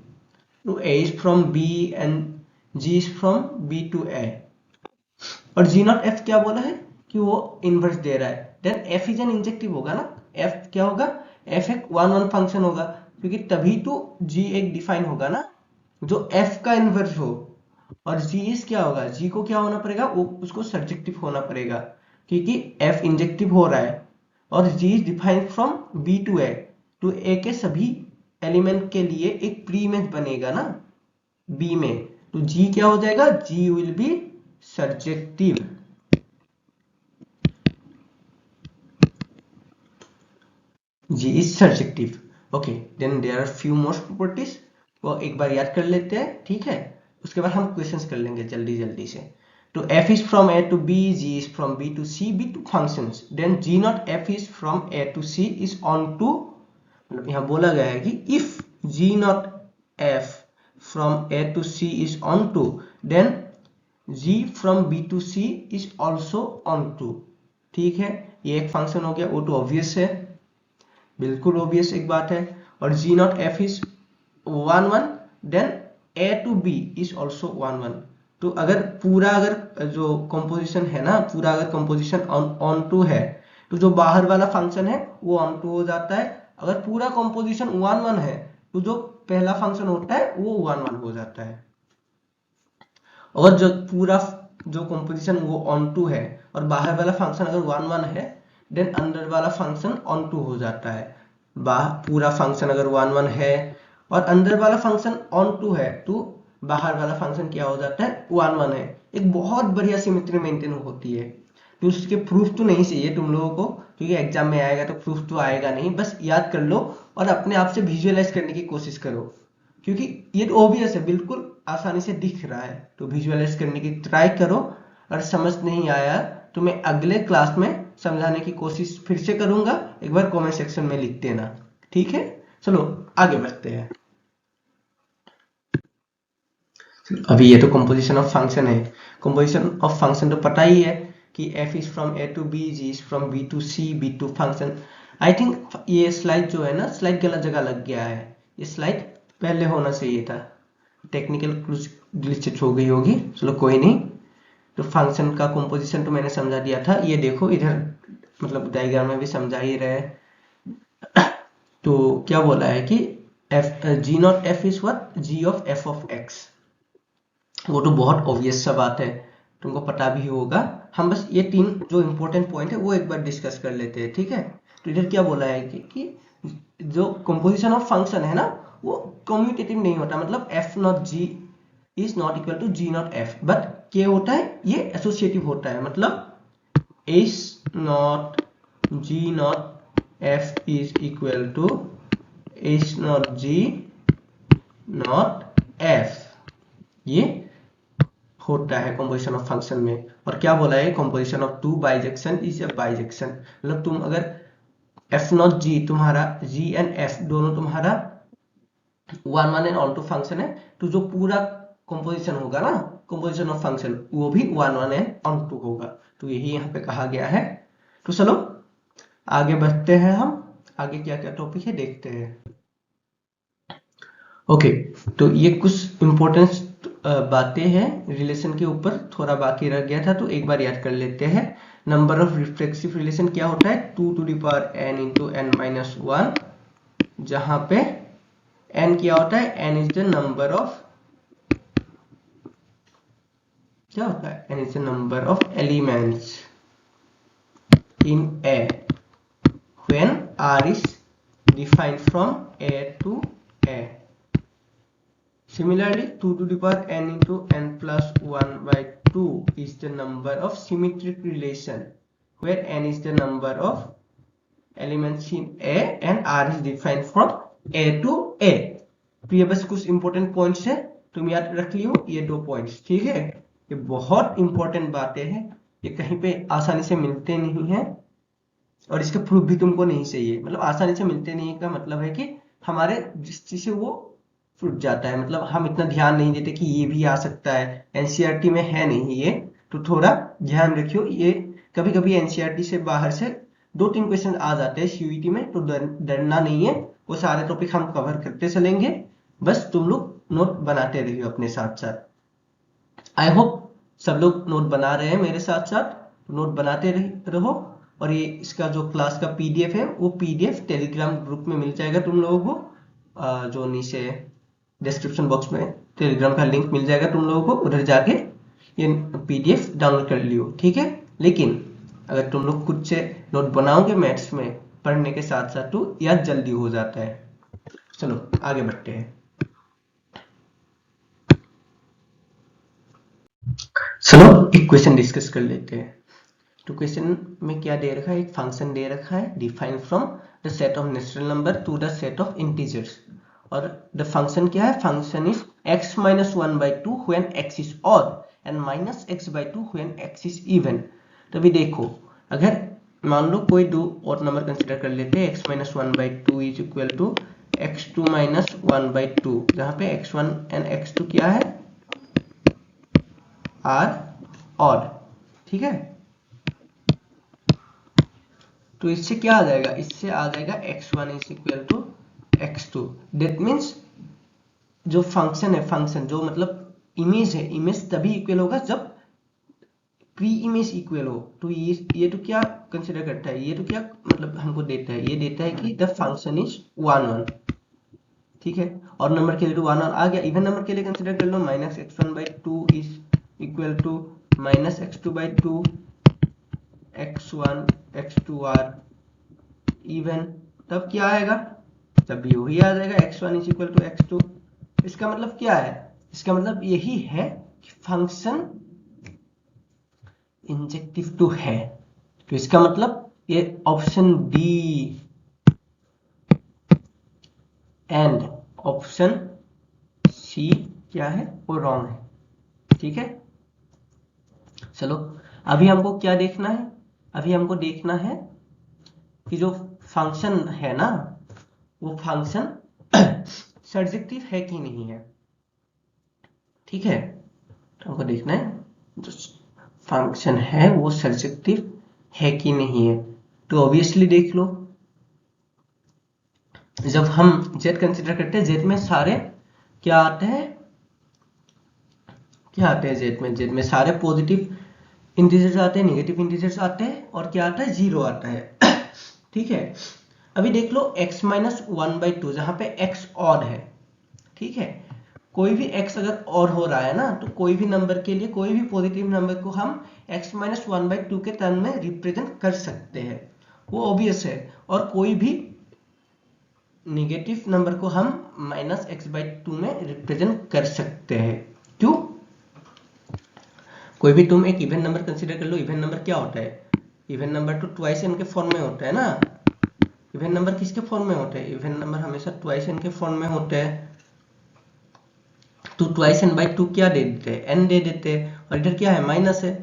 So a is from b and g is from b to a. और g not f क्या बोला है कि वो inverse दे रहा है। Then f is an injective होगा ना, f क्या होगा? f एक 1 1 फंक्शन होगा, क्योंकि तभी तो g एक डिफाइन होगा ना जो f का इनवर्स हो। और g इज क्या होगा? g को क्या होना पड़ेगा? वो उसको सर्जेक्टिव होना पड़ेगा, क्योंकि f इंजेक्टिव हो रहा है और g is defined from b to a। तो a के सभी एलिमेंट के लिए एक प्री इमेज बनेगा ना b में, तो g क्या हो जाएगा? g will be surjective। G is surjective। Okay, then there are few more properties, वो एक बार याद कर लेते हैं, ठीक है। उसके बाद हम क्वेश्चंस कर लेंगे जल्दी जल्दी से। तो f is from a to b, g is from b to c, b two functions, then g not f is from a to c is on to, मतलब यहाँ बोला गया है कि if g not f from a to c is on to, then g from b to c is also on to, ठीक है। ये एक फंक्शन हो गया, वो तो ऑब्वियस है, बिल्कुल ऑब्वियस एक बात है। और g not F is 1 1, then A to B is also 1 1। तो अगर पूरा अगर जो कंपोजिशन है ना, पूरा अगर कंपोजिशन ऑन टू है तो जो बाहर वाला फंक्शन है वो ऑन टू हो जाता है। अगर पूरा कंपोजिशन 1 1 है तो जो पहला फंक्शन होता है वो 1 1 हो जाता है। और जो पूरा जो कंपोजिशन वो ऑन टू है और बाहर वाला फंक्शन अगर 1 1 है, देन अंदर वाला फंक्शन ऑन टू हो जाता है। पूरा फंक्शन अगर 1 1 है और अंदर वाला फंक्शन ऑन टू है तो बाहर वाला फंक्शन क्या हो जाता है, 1 1 है। एक बहुत बढ़िया सिमेट्री मेंटेन होती है। तो उसके प्रूफ तो नहीं चाहिए तुम लोगों को, क्योंकि एग्जाम में आएगा तो प्रूफ तो आएगा नहीं, बस याद कर लो और अपने आप से विजुअलाइज करने की कोशिश करो, क्योंकि ये तो ऑब्वियस है, बिल्कुल आसानी से दिख रहा है। तो विजुअलाइज करने की ट्राई करो, और समझ नहीं आया तो मैं अगले क्लास में समझाने की कोशिश फिर से करूंगा, एक बार कमेंट सेक्शन में लिख देना, ठीक है। चलो आगे बढ़ते हैं। अभी ये तो कंपोजिशन ऑफ फंक्शन है। कंपोजिशन ऑफ फंक्शन तो पता ही है कि f is from a to b, g is from b to c, b to function. I think ये स्लाइड जो है ना, स्लाइड गलत जगह लग गया है, ये स्लाइड पहले होना चाहिए था, टेक्निकल कुछ ग्लिच हो गई होगी, चलो कोई नहीं। तो फंक्शन का कंपोजिशन तो मैंने समझा दिया था, ये देखो इधर मतलब डायग्राम में भी समझा ही रहे। तो क्या बोला है कि g not F is what, g of f of x. वो तो बहुत ऑब्वियस सा बात है, तुमको पता भी होगा। हम बस ये तीन जो इंपॉर्टेंट पॉइंट है वो एक बार डिस्कस कर लेते हैं, ठीक है। तो इधर क्या बोला है कि जो कंपोजिशन ऑफ फंक्शन है ना वो कम्यूटेटिव नहीं होता, मतलब F not G is not equal to G not F, but क्या होता है, ये एसोसिएटिव होता है। मतलब S not G not F is equal to S not G not F, ये होता है कंपोजिशन ऑफ फंक्शन में। और क्या बोला है, composition of two bijection is a bijection. मतलब तुम अगर एफ नॉट जी, तुम्हारा जी एंड एफ दोनों तुम्हारा 1 1 एंड ऑन टू फंक्शन है, तो जो पूरा कंपोजिशन होगा ना, कंपोजिशन ऑफ फंक्शन, वो भी 1 1 एंड ऑन टू होगा। तो यही यहाँ पे कहा गया है। तो चलो आगे बढ़ते हैं, हम आगे क्या क्या टॉपिक है देखते हैं। ओके, तो ये कुछ इंपॉर्टेंट बातें हैं रिलेशन के ऊपर, थोड़ा बाकी रह गया था तो एक बार याद कर लेते हैं। नंबर ऑफ रिफ्लेक्सिव रिलेशन क्या होता है, 2 to the power n into n minus 1, जहां पे n क्या होता है, n is the number of, क्या होता है, n is the number of elements in A when R is defined from A to A. Similarly, 2 to the power n into n plus 1 by 2 is the number of symmetric relation where n is the number of elements in A and R is defined from A to A. तो ये बस कुछ important points है, तुम याद रख लियो ये दो पॉइंट्स, ठीक है। ये बहुत इंपॉर्टेंट बातें हैं, ये कहीं पे आसानी से मिलते नहीं हैं, और इसका प्रूफ भी तुमको नहीं चाहिए। मतलब आसानी से मिलते नहीं का मतलब है कि हमारे दृष्टि से वो छूट जाता है, मतलब हम इतना ध्यान नहीं देते कि ये भी आ सकता है, एनसीईआरटी में है नहीं ये, तो थोड़ा ध्यान रखियो। ये कभी कभी एनसीईआरटी से बाहर से 2-3 क्वेश्चन आ जाते हैं सीयूईटी में, तो डरना नहीं है, वो सारे टॉपिक हम कवर करते चलेंगे, बस तुम लोग नोट बनाते रहिए अपने साथ साथ। आई होप सब लोग नोट बना रहे हैं मेरे साथ साथ, नोट बनाते रहो। और ये इसका जो क्लास का पीडीएफ है वो पीडीएफ टेलीग्राम ग्रुप में मिल जाएगा तुम लोगों को, जो नीचे डिस्क्रिप्शन बॉक्स में टेलीग्राम का लिंक मिल जाएगा तुम लोगों को, उधर जाके ये पीडीएफ डाउनलोड कर लियो, ठीक है। लेकिन अगर तुम लोग खुद से नोट बनाओगे मैथ्स में पढ़ने के साथ साथ तो याद जल्दी हो जाता है। चलो आगे बढ़ते हैं। चलो एक क्वेश्चन डिस्कस कर लेते हैं। तो क्वेश्चन में क्या दे रखा है, एक फंक्शन दे रखा है, define from the set of natural number two the set of integers. और द फंक्शन क्या है, function is x minus 1 by 2 when x is odd and minus x by 2 when x is even। तो अभी देखो, अगर मान लो कोई दो और नंबर कंसिडर कर लेते हैं, x minus 1 by 2 is equal to x2 minus 1 by 2, जहां पे x1 and x2 क्या है, आर ऑड, ठीक है। तो इससे क्या आ जाएगा, इससे आ जाएगा x1 is equal to x2। That means जो फंक्शन है, फंक्शन जो मतलब इमेज है, इमेज तभी इक्वल होगा जब प्री इमेज इक्वल हो। तो ये तो क्या कंसिडर करता है, ये तो क्या मतलब हमको देता है, ये देता है कि द फंक्शन इज 1 1, ठीक है। और नंबर के लिए तो 1 1 आ गया। इवन नंबर के लिए कंसिडर कर लो, minus x1/2 is equal to minus x2/2, x1 x2 are even, तब क्या आएगा, तब भी वही आ जाएगा x1 is equal to x2। इसका मतलब क्या है, इसका मतलब यही है कि फंक्शन इंजेक्टिव टू है। तो इसका मतलब ये option D and option C क्या है, वो रॉन्ग है, ठीक है। चलो अभी हमको क्या देखना है, अभी हमको देखना है कि जो फंक्शन है ना, वो फंक्शन सर्जेक्टिव है कि नहीं है, ठीक है। तो हमको देखना है जो फंक्शन है वो सर्जेक्टिव है कि नहीं है। तो ऑब्वियसली देख लो, जब हम z कंसिडर करते हैं, z में सारे क्या आते हैं, क्या आते हैं z में सारे पॉजिटिव इंटीजर्स आते हैं, नेगेटिव इंटीजर्स आते हैं, और क्या आता है, जीरो आता है ठीक है। अभी देख लो x-1/2 जहां पे x ऑड है, ठीक है। कोई भी x अगर और हो रहा है ना, तो कोई भी नंबर के लिए, कोई भी पॉजिटिव नंबर को हम x-1/2 के टर्म में रिप्रेजेंट कर सकते हैं, वो ऑब्वियस है। और कोई भी नेगेटिव नंबर को हम -x/2 में रिप्रेजेंट कर सकते हैं। क्यों, कोई भी तुम एक इवन नंबर कंसीडर कर लो। इवन नंबर क्या होता है, इवन नंबर तो ट्वाइस एन के फॉर्म में होता है ना। इवन नंबर किसके फॉर्म में होते हैं, इवन नंबर हमेशा ट्वाइस एन के फॉर्म में होते हैं। तो ट्वाइस एन बाई टू क्या दे देते हैं, एन दे देते हैं, और इधर क्या है, माइनस है,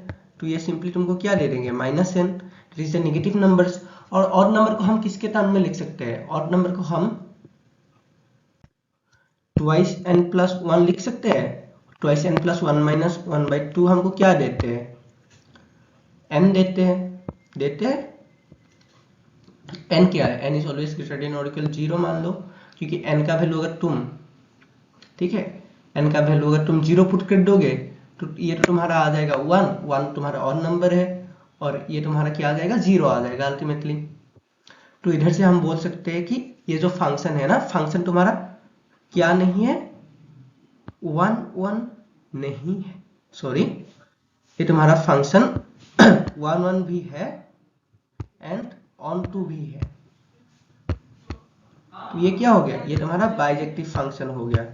तो ये सिंपली तुमको क्या दे देंगे, -n। Is negative numbers. और ऑड नंबर को हम किसके टर्म में लिख सकते हैं, ऑड नंबर को हम ट्वाइस n प्लस 1 लिख सकते हैं। ट्वाइस n प्लस 1 माइनस 1/2 हमको क्या देते हैं, n देते हैं, देते हैं। n क्या है, n is always greater than और इक्वल 0 मान लो, क्योंकि n का वैल्यू अगर तुम, ठीक है, n का वैल्यू अगर तुम 0 पुट कर दोगे तो ये तो तुम्हारा आ जाएगा 1 1 तुम्हारा ऑड नंबर है, और ये तुम्हारा क्या आ जाएगा, 0 आ जाएगा अल्टीमेटली। तो इधर से हम बोल सकते हैं कि ये जो फंक्शन है ना, फंक्शन तुम्हारा क्या नहीं है, 1 1 नहीं है, सॉरी, ये तुम्हारा फंक्शन 1 1 भी है एंड ऑन टू भी है। तो ये क्या हो गया, ये तुम्हारा बाइजेक्टिव फंक्शन हो गया।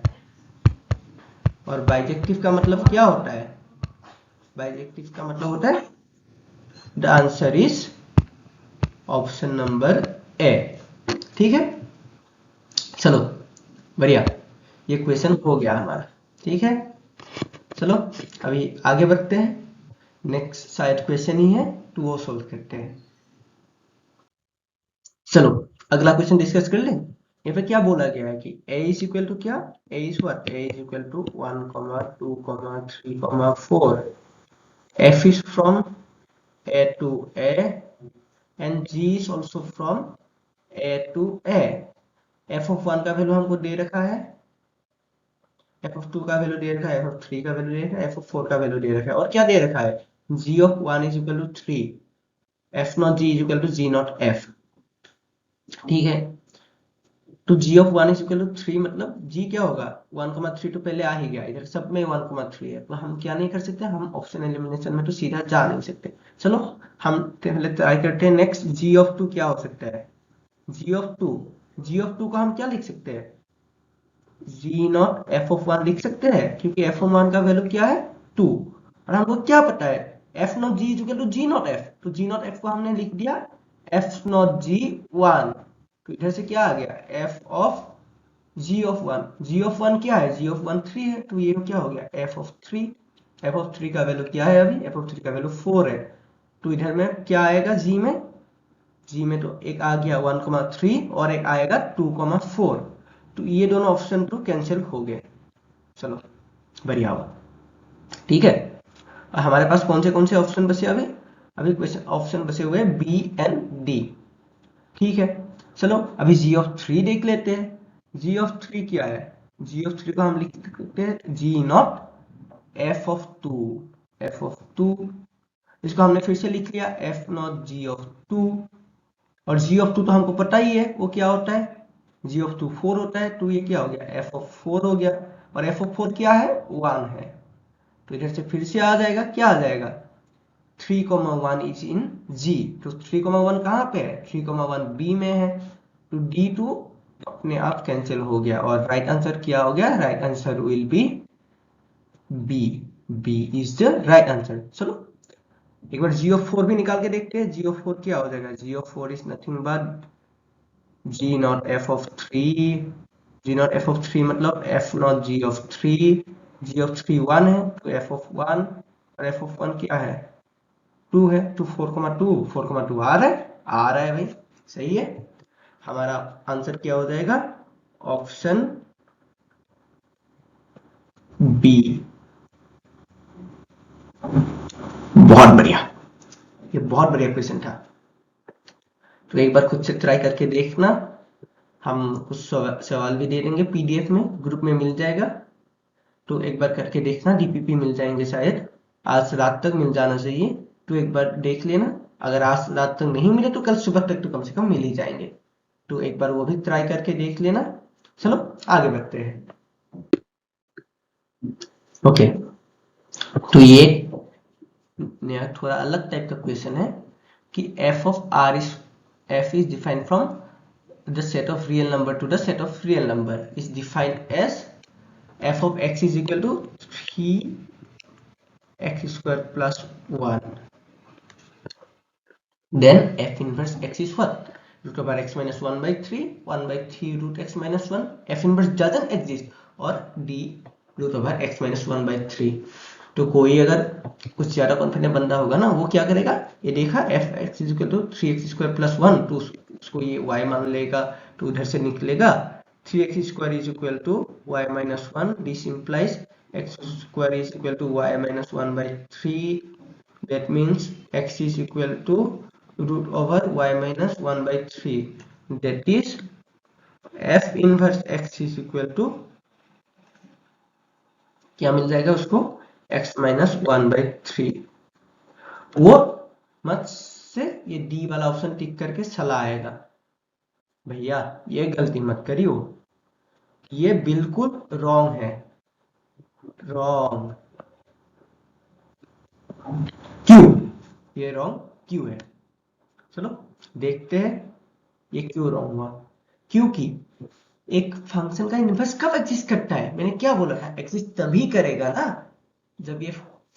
और बाइजेक्टिव का मतलब क्या होता है, बाइजेक्टिव का मतलब होता है the answer is option number A, ठीक है। चलो बढ़िया, ये क्वेश्चन हो गया हमारा, ठीक है। चलो अभी आगे बढ़ते हैं, नेक्स्ट शायद क्वेश्चन ही है तो वो सोल्व करते हैं। चलो अगला क्वेश्चन डिस्कस कर लें। यहाँ पे क्या बोला गया है कि a इज इक्वल टू क्या, a is what, a is equal to 1, 2, 3, 4, f is from a to a and g is also from a to a। f of 1 का वैल्यू हमको दे रखा है, f of 2 का वैल्यू दे रखा है, f of 3 का value दे रखा है, f of 4 का वैल्यू दे रखा है, और क्या दे रखा है, g of 1 is equal to 3, f not g is equal to g not f, ठीक है। तो g of 1 is equal to 3 मतलब g क्या होगा, 1,3 तो पहले आ ही गया, इधर सब में 1,3 है, तो हम क्या नहीं कर सकते, हम ऑप्शन एलिमिनेशन में तो सीधा जा नहीं सकते। चलो हम पहले ट्राई करते हैं नेक्स्ट, g of 2 क्या हो सकता है, g of 2 को हम क्या लिख सकते हैं, g नॉट f of 1 लिख सकते हैं, क्योंकि f of 1 का वैल्यू क्या है 2, और हमको क्या पता है f not g is equal to g not f, तो g नॉट f को हमने लिख दिया f नॉट g 1, तो इधर से क्या आ गया f of g of 1, g of 1 क्या है, g ऑफ 1 3 है, तो ये क्या हो गया f ऑफ 3, f ऑफ 3 का वैल्यू क्या है, अभी f ऑफ 3 का वैल्यू 4 है, तो इधर में क्या आएगा g में तो एक आ गया 1,3 और एक आएगा 2,4, तो ये दोनों ऑप्शन तो कैंसिल हो गए। चलो बढ़िया हुआ, ठीक है। हमारे पास कौन से ऑप्शन बचे, अभी क्वेश्चन ऑप्शन बचे हुए बी एंड डी, ठीक है, चलो अभी जी ऑफ 3 देख लेते हैं। जी ऑफ 3 क्या है? जी ऑफ 3 को हम लिख सकते हैं g not F of 2। F of 2, इसको हमने फिर से लिख लिया एफ नॉट जी ऑफ 2। और जी ऑफ 2 तो हमको पता ही है वो क्या होता है, जी ऑफ 2 4 होता है, तो ये क्या हो गया, एफ ऑफ 4 हो गया। और एफ ऑफ 4 क्या है, 1 है। तो इधर से फिर से आ जाएगा, क्या आ जाएगा, 3,1 इज इन जी। तो 3,1 कहाँ पे है, 3,1 बी में है। तो D2 अपने आप कैंसिल हो गया और राइट आंसर क्या हो गया, right answer will be B. B is the right answer. चलो एक बार जी ऑफ 4 भी निकाल के देखते हैं। जी ऑफ 4 क्या हो जाएगा, g of 4 is nothing but g not F of 3। G not F of 3 मतलब F not g of 3। G of 3 1 है, तो एफ ऑफ 1, और एफ ऑफ 1 क्या है, 2 है। तो 4,2, 4,2 आ रहा है, आ रहा है भाई, सही है। हमारा आंसर क्या हो जाएगा, ऑप्शन बी। बहुत बढ़िया, ये बहुत बढ़िया क्वेश्चन था। तो एक बार खुद से ट्राई करके देखना, हम कुछ सवाल भी दे देंगे पीडीएफ में, ग्रुप में मिल जाएगा। तो एक बार करके देखना, डीपीपी मिल जाएंगे शायद, आज रात तक मिल जाना चाहिए। तो एक बार देख लेना, अगर आज रात तक नहीं मिले तो कल सुबह तक तो कम से कम मिल ही जाएंगे। तो एक बार वो भी ट्राई करके देख लेना। चलो आगे बढ़ते हैं। ओके, तो ये नया थोड़ा अलग टाइप का क्वेश्चन है कि f of r is f is defined from the set of real number to the set of real number is defined as f of x is equal to 3x square plus 1. Then f inverse x is what? Root over x minus 1 by 3, 1 by 3 root x minus 1. f inverse doesn't exist, और d root over x minus 1 by 3. तो कोई अगर कुछ ज्यादा confident बंदा होगा ना, वो क्या करेगा, ये देखा F X is equal to 3x square plus 1, तो उसको ये y मान लेगा, तो उधर से निकलेगा 3x square is equal to y minus 1। This implies x square is equal to y minus 1 by 3। That means x is equal to root over y minus 1 by 3, that is f inverse x is equal to क्या मिल जाएगा उसको, x minus 1 by 3। वो मत से ये D वाला option tick करके चला आएगा, भैया ये गलती मत करियो, ये बिल्कुल रॉन्ग है, रॉन्ग। क्यों ये रॉन्ग क्यों है, चलो देखते हैं ये क्यों रॉन्ग हुआ। क्योंकि एक फंक्शन का इनवर्स कब एग्जिस्ट करता है, मैंने क्या बोला था, एग्जिस्ट तभी करेगा ना जब ये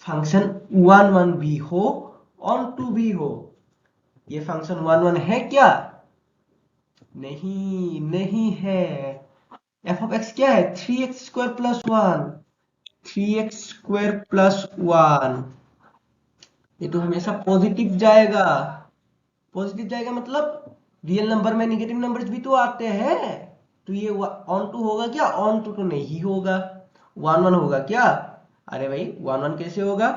फंक्शन 1 1 भी हो, ऑन टू भी हो। ये फंक्शन 1 1 है क्या, नहीं नहीं है। एफ ऑफ एक्स क्या है, 3x square plus 1, 3x square plus 1। ये तो हमेशा पॉजिटिव जाएगा, पॉजिटिव जाएगा मतलब रियल नंबर में नेगेटिव नंबर्स भी तो आते हैं। तो ये ऑन टू होगा क्या, ऑन टू तो नहीं होगा। 1 1 होगा क्या, अरे भाई 1 1 कैसे होगा,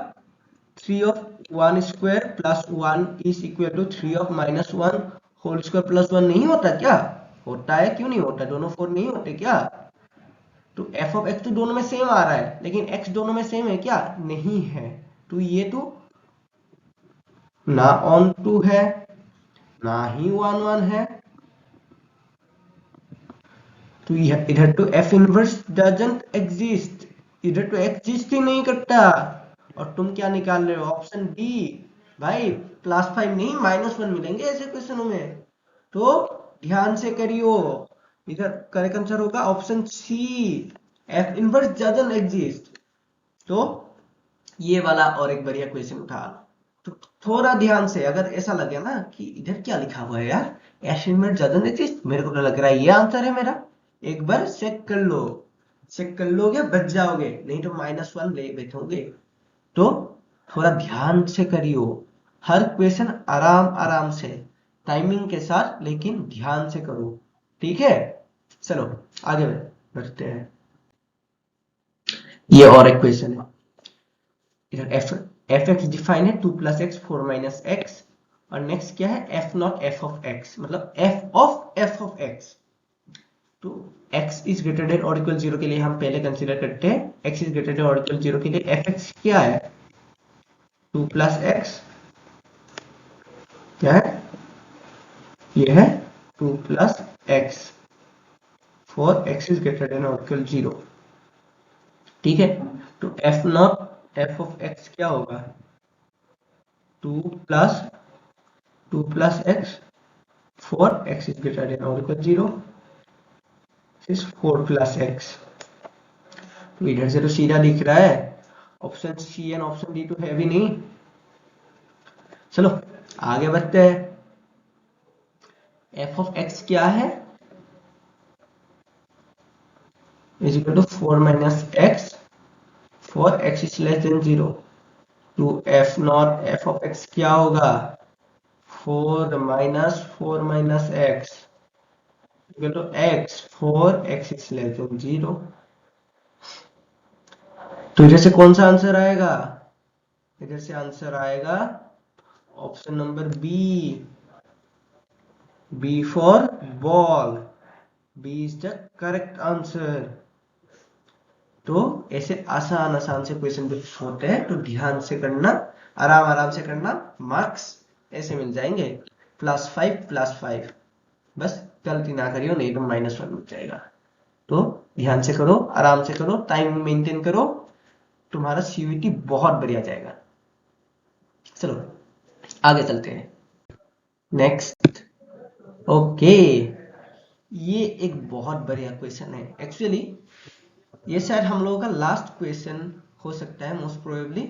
3 of 1 square plus 1 is equal to 3 of minus 1 whole square plus 1 नहीं होता क्या, होता है, क्यों नहीं होता, दोनों 4 नहीं होते क्या। तो एफ ऑफ एक्स तो दोनों में सेम आ रहा है, लेकिन एक्स दोनों में सेम है क्या, नहीं है। तो ये तो ना ऑन टू है ना ही 1 1 है। तो इधर तो एफ इनवर्स डजंट एग्जिस्ट, इधर तो एग्जिस्ट ही नहीं करता। और तुम क्या निकाल रहे हो, ऑप्शन डी। भाई +5 नहीं -1 मिलेंगे ऐसे क्वेश्चनों में, तो ध्यान से करियो। इधर करेक्ट आंसर होगा option C, F inverse doesn't exist. तो ये वाला और एक बढ़िया क्वेश्चन उठा, तो थोड़ा ध्यान से, अगर ऐसा लगे ना कि इधर क्या लिखा हुआ है यार, एफ इनवर्स डजंट एग्जिस्ट, मेरे को तो लग रहा है ये आंसर है मेरा, एक बार चेक कर लो, चेक कर लोगे बच जाओगे, नहीं तो -1 ले बैठोगे। तो थोड़ा ध्यान से करियो, हर क्वेश्चन आराम आराम से, टाइमिंग के साथ, लेकिन ध्यान से करो, ठीक है। चलो आगे बढ़ते हैं। ये और एक क्वेश्चन है, इधर एफ एक्स डिफाइन है 2 + x 4 - x और नेक्स्ट क्या है, F not F of x, मतलब एफ ऑफ एक्स। तो x इज ग्रेटर देन और इक्वल 0 के लिए हम पहले कंसीडर करते हैं, x इज ग्रेटर देन और इक्वल 0 के लिए एफ एक्स क्या है, 2 प्लस एक्स, क्या है, ये है 2 plus X for x is greater than और इक्वल 0। ठीक है, तो F not F of X क्या होगा, 2 plus X for x is greater than और इक्वल 0 इज 4 प्लस एक्स। तो इधर से तो सीधा दिख रहा है, option C and option D तो है भी नहीं। चलो आगे बढ़ते हैं, एफ ऑफ एक्स क्या है, is equal to 4 minus X for X is less than 0। तो F not F of X क्या होगा, 4 minus X equal to X for X is less than 0। तो इधर से कौन सा आंसर आएगा, इधर से आंसर आएगा option number B for ball, B is the correct answer. तो ऐसे आसान से क्वेश्चन जब होते हैं तो ध्यान से करना, आराम से करना, मार्क्स ऐसे मिल जाएंगे +5 बस गलती ना करियो, नहीं तो -1 मिल जाएगा। तो ध्यान से करो, आराम से करो, टाइम मेंटेन करो, तुम्हारा सीयूईटी बहुत बढ़िया जाएगा। चलो आगे चलते हैं, नेक्स्ट। ओके, ये एक बहुत बढ़िया क्वेश्चन है एक्चुअली, ये शायद हम लोगों का लास्ट क्वेश्चन हो सकता है मोस्ट प्रोबेबली।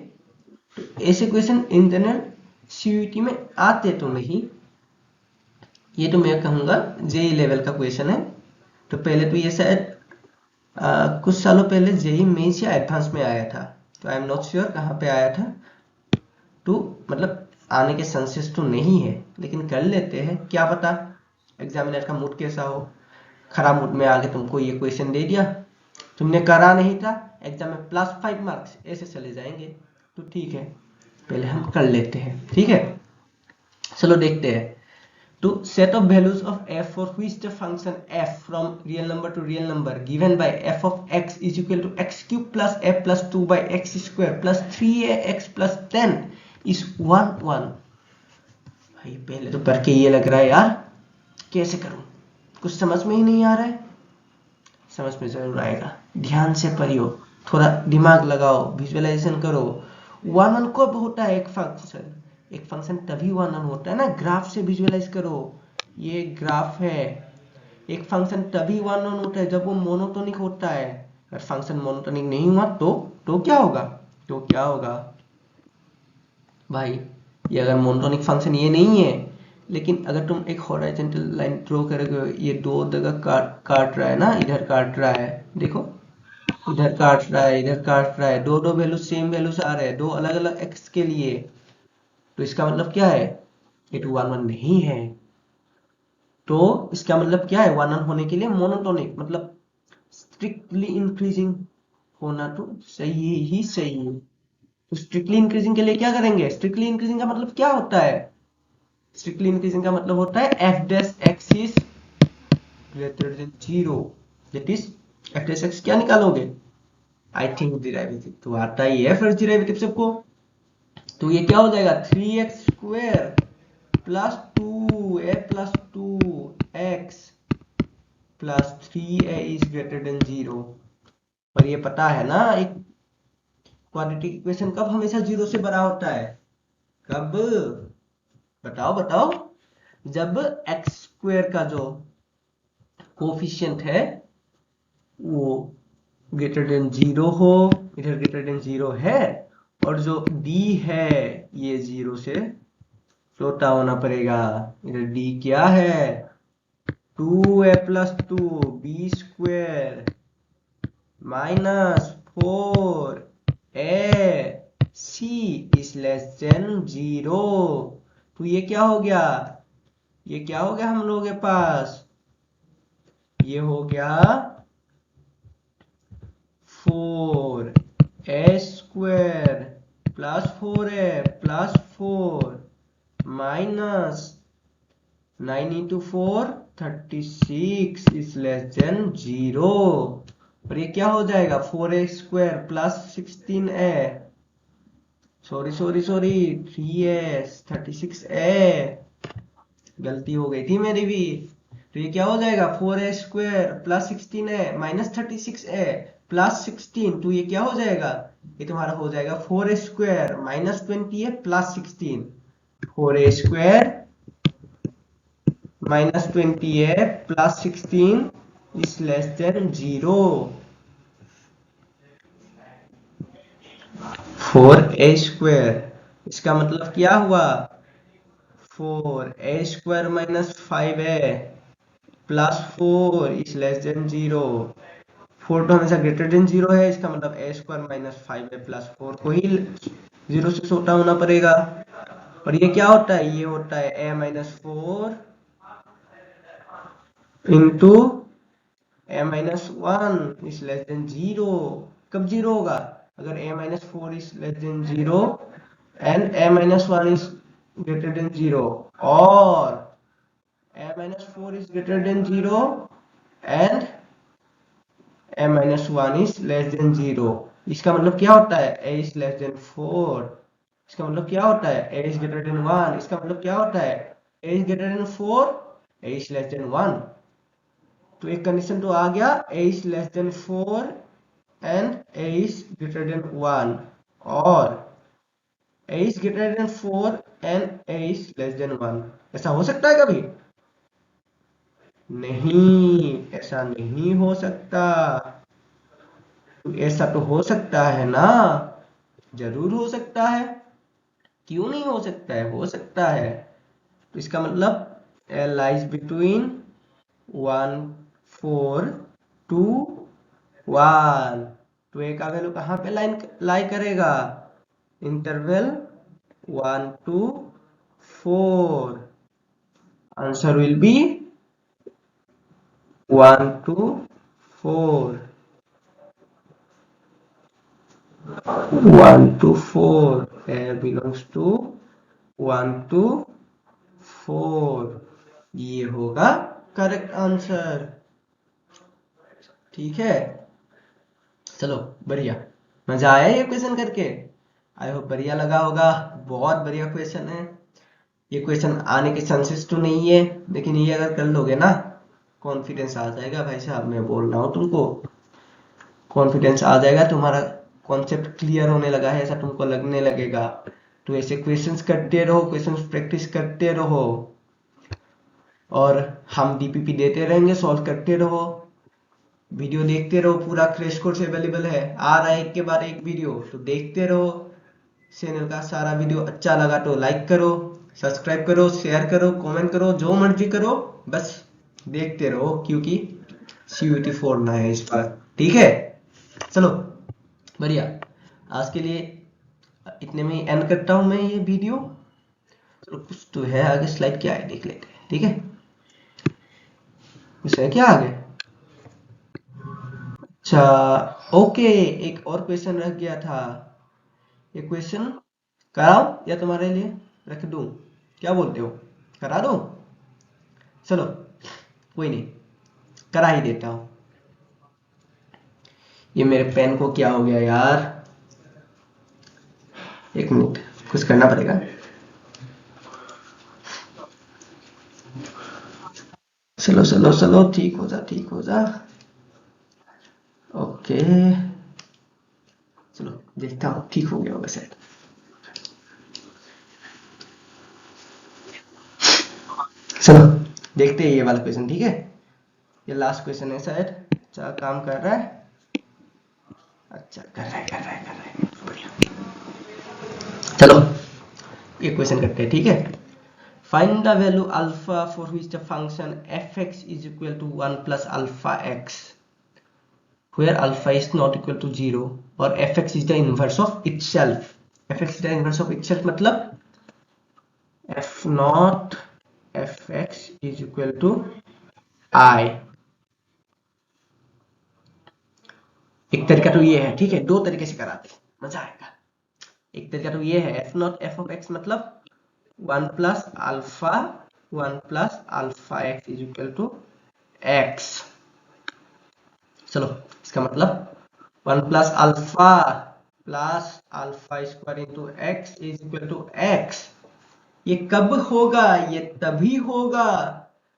तो ऐसे क्वेश्चन इंटरनल सीयूईटी में आते तो नहीं, ये तो मैं कहूंगा जेई लेवल का क्वेश्चन है। तो पहले तो ये शायद कुछ सालों पहले जेई मेंस या एडवांस में आया था, तो आई एम नॉट श्योर कहाँ पे आया था। तो मतलब आने के चांसेस तो नहीं है, लेकिन कर लेते हैं, क्या पता एग्जामिनर का मूड कैसा हो, खराब मूड में आके तुमको ये क्वेश्चन दे दिया, तुमने करा नहीं था, एग्जाम में +5 मार्क्स ऐसे चले जाएंगे। तो ठीक है, पहले हम कर लेते हैं, ठीक है। चलो देखते हैं, to set of values of f for which the function f from real number to real number given by f of x is equal to x cube plus f plus 2 by x square plus 3ax plus 10 is 1 1। भाई पहले तो पढ़ के ये लग रहा है यार कैसे करूं, कुछ समझ में ही नहीं आ रहा है, समझ में जरूर आएगा, ध्यान से पढ़ियो, थोड़ा दिमाग लगाओ, विजुअलाइजेशन करो। 1 1 कब होता है एक फंक्शन तभी 1 1 होता है ना, ग्राफ से विजुअलाइज करो, ये ग्राफ है, एक फंक्शन तभी 1 1 होता है जब वो मोनोटोनिक होता है। अगर फंक्शन मोनोटोनिक नहीं हुआ तो क्या होगा, तो क्या होगा भाई, ये अगर मोनोटोनिक फंक्शन ये नहीं है, लेकिन अगर तुम एक हॉरिजॉन्टल लाइन ड्रॉ करोगे, ये दो जगह काट रहा है ना, इधर काट रहा है, देखो इधर काट रहा है, इधर काट रहा है, दो वैल्यू सेम वैल्यूज आ रहे हैं, दो अलग अलग एक्स के लिए। तो इसका मतलब क्या है, ये 2 1 1 नहीं है। तो इसका मतलब क्या है, 1 1 होने के लिए मोनोटोनिक मतलब स्ट्रिक्टली इंक्रीजिंग होना तो सही ही सही है। तो स्ट्रिक्टली इंक्रीजिंग के लिए क्या करेंगे, स्ट्रिक्टली इंक्रीजिंग का मतलब क्या होता है, स्ट्रिक्टली इंक्रीजिंग का मतलब होता है f dash x is greater then 0, that is f dash x क्या निकालोगे, आई थिंक डेरिवेटिव तो आता ही है फर्स्ट डेरिवेटिव सबको। तो ये क्या हो जाएगा, 3x square plus 2a plus 2x plus 3a is greater then 0। और ये पता है ना, एक क्वाड्रेटिक इक्वेशन कब हमेशा 0 से बड़ा होता है, कब, बताओ बताओ, जब x स्क्वायर का जो कोफिशिएंट है वो ग्रेटर देन 0 हो, इधर ग्रेटर देन 0 है, और जो d है ये 0 से छोटा होना पड़ेगा। इधर d क्या है, 2a plus 2b square minus 4ac is less than 0। तो ये क्या हो गया, ये क्या हो गया हम लोगों के पास, ये हो गया 4a square plus 4a plus 4 minus 9 into 4 36 is less than 0। और ये क्या हो जाएगा 4a² plus 16a, sorry 3s 36a, गलती हो गई थी मेरी भी। तो ये क्या हो जाएगा 4a² plus 16a minus 36a plus 16, तो ये क्या हो जाएगा, ये तुम्हारा हो जाएगा 4a² minus 20a plus 16, 4a² minus 20a plus 16 is less than 0। 4a², इसका मतलब क्या हुआ 4a² minus 5a plus 4 is less than 0। 4 तो हमेशा ग्रेटर देन 0 है, इसका मतलब a² माइनस 5a प्लस 4 को ही 0 से छोटा होना पड़ेगा। और ये क्या होता है, ये होता है a minus 4 into a minus 1 is less than 0। कब 0 होगा, अगर a minus 4 is less than 0 and a minus 1 is greater then 0, और a minus 4 is greater than 0 and a minus 1 is less than 0। इसका मतलब क्या होता है a is less than 4, इसका मतलब क्या होता है a is greater than 1, इसका मतलब क्या होता है a is greater than 4, a is less than 1। तो एक कंडीशन तो आ गया a is less than 4 and a is greater than 1, और a is greater than 4 and a is less than 1। ऐसा हो सकता है कभी नहीं, ऐसा नहीं हो सकता। तो ऐसा तो हो सकता है ना, जरूर हो सकता है, क्यों नहीं हो सकता है, हो सकता है। तो इसका मतलब L lies between 1 4 2 1। तो ए का वैल्यू कहाँ पे लाई करेगा, interval 1 to 4। Answer will B 1 to 4, 1 to 4, air belongs to 1 to 4, ये होगा करेक्ट आंसर। ठीक है, चलो बढ़िया, मजा आया ये क्वेश्चन करके, आई होप बढ़िया लगा होगा। बहुत बढ़िया क्वेश्चन है, ये क्वेश्चन आने के चांसेस तो नहीं है, लेकिन ये अगर कर लोगे ना कॉन्फिडेंस आ जाएगा भाई साहब, मैं बोल रहा हूँ तुमको, कॉन्फिडेंस आ जाएगा, तुम्हारा कॉन्सेप्ट क्लियर होने लगा है ऐसा तुमको लगने लगेगा। तो ऐसे क्वेश्चंस करते रहो, क्वेश्चंस प्रैक्टिस करते रहो, और हम डीपीपी देते रहेंगे, सॉल्व करते रहो, वीडियो देखते रहो, पूरा क्रैश कोर्स अवेलेबल है, आ रहा है एक के बाद एक वीडियो, तो देखते रहो। चैनल का सारा वीडियो अच्छा लगा तो लाइक करो, सब्सक्राइब करो, शेयर करो, कमेंट करो, जो मर्जी करो, बस देखते रहो, क्योंकि CUET फोड़ना है इस बार। ठीक है, चलो बढ़िया, आज के लिए इतने में ही एंड करता हूं मैं ये वीडियो। चलो कुछ तो है आगे, स्लाइड क्या है देख लेते हैं। ठीक है, कुछ है क्या आगे, अच्छा ओके, एक और क्वेश्चन रह गया था, ये क्वेश्चन कराओ या तुम्हारे लिए रख दूं, क्या बोलते हो, करा दो, चलो कोई नहीं, करा ही देता हूं। ये मेरे पेन को क्या हो गया यार, एक मिनट, कुछ करना पड़ेगा। चलो चलो चलो, ठीक हो जा, ठीक हो जा, ओके, चलो देखता हूँ ठीक हो गया होगा शायद। चलो देखते हैं ये वाला क्वेश्चन, ठीक है, ये लास्ट क्वेश्चन है शायद। अच्छा काम कर रहा है, अच्छा कर रहा है बढ़िया। चलो ये क्वेश्चन करते हैं, ठीक है। Find the value alpha for which the function fx is equal to 1 plus alpha x where alpha is not equal to 0 और fx is the inverse of itself। fx is the inverse of itself मतलब f not fx is equal to I। एक तरीका तो ये है, ठीक है, दो तरीके से कराते हैं, मजा आएगा। एक तरीका तो ये है f not f of x मतलब 1 plus alpha x is equal to x। चलो इसका मतलब 1 plus alpha square into X is equal to x। ये कब होगा? ये तभी होगा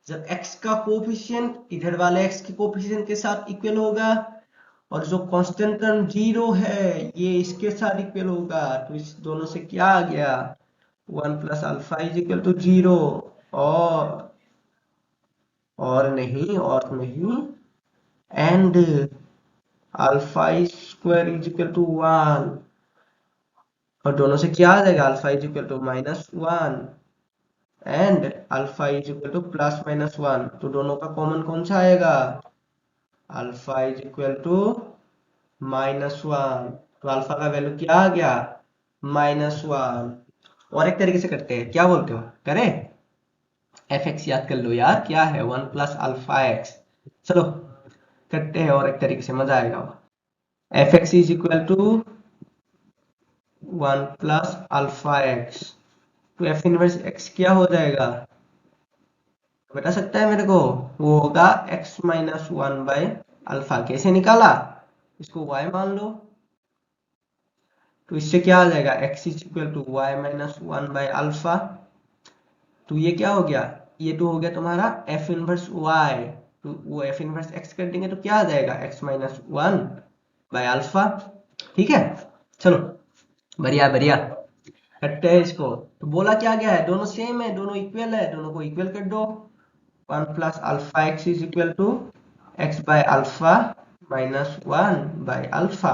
जब x का कोफिशिएंट इधर वाले x के कोफिशिएंट के साथ इक्वल होगा और जो कांस्टेंट टर्म 0 है ये इसके साथ इक्वल होगा। तो इस दोनों से क्या आ गया? 1 plus alpha is equal to 0 और नहीं and alpha square is equal to 1 और दोनों से क्या आ जाएगा? Alpha is equal to -1 and alpha is equal to +-1। तो दोनों का कॉमन कौन सा आएगा? Alpha is equal to -1। तो अल्फा का वैल्यू क्या आ गया? -1। और एक तरीके से करते हैं, क्या बोलते हो? करें? fx याद कर लो यार, क्या है? 1 प्लस अल्फा एक्स। चलो करते हैं और एक तरीके से, मजा आएगा। fx is equal to 1 plus alpha X. तो एफ इनवर्स एक्स क्या हो जाएगा? बता सकता है मेरे को? वो होगा x माइनस 1 बाय अल्फा। कैसे निकाला? इसको y मान लो, तो इससे क्या आ जाएगा? x is equal to Y minus 1 by alpha. तो ये क्या हो गया? ये तो हो गया तुम्हारा f इनवर्स y। तो वो f इनवर्स x कर देंगे तो क्या आ जाएगा? x minus 1 by alpha. ठीक है, चलो बढ़िया बढ़िया करते हैं इसको। तो बोला क्या गया है? दोनों सेम है, दोनों इक्वल है, दोनों को इक्वल कर दो। 1 plus alpha x is equal to x by alpha minus 1 by alpha,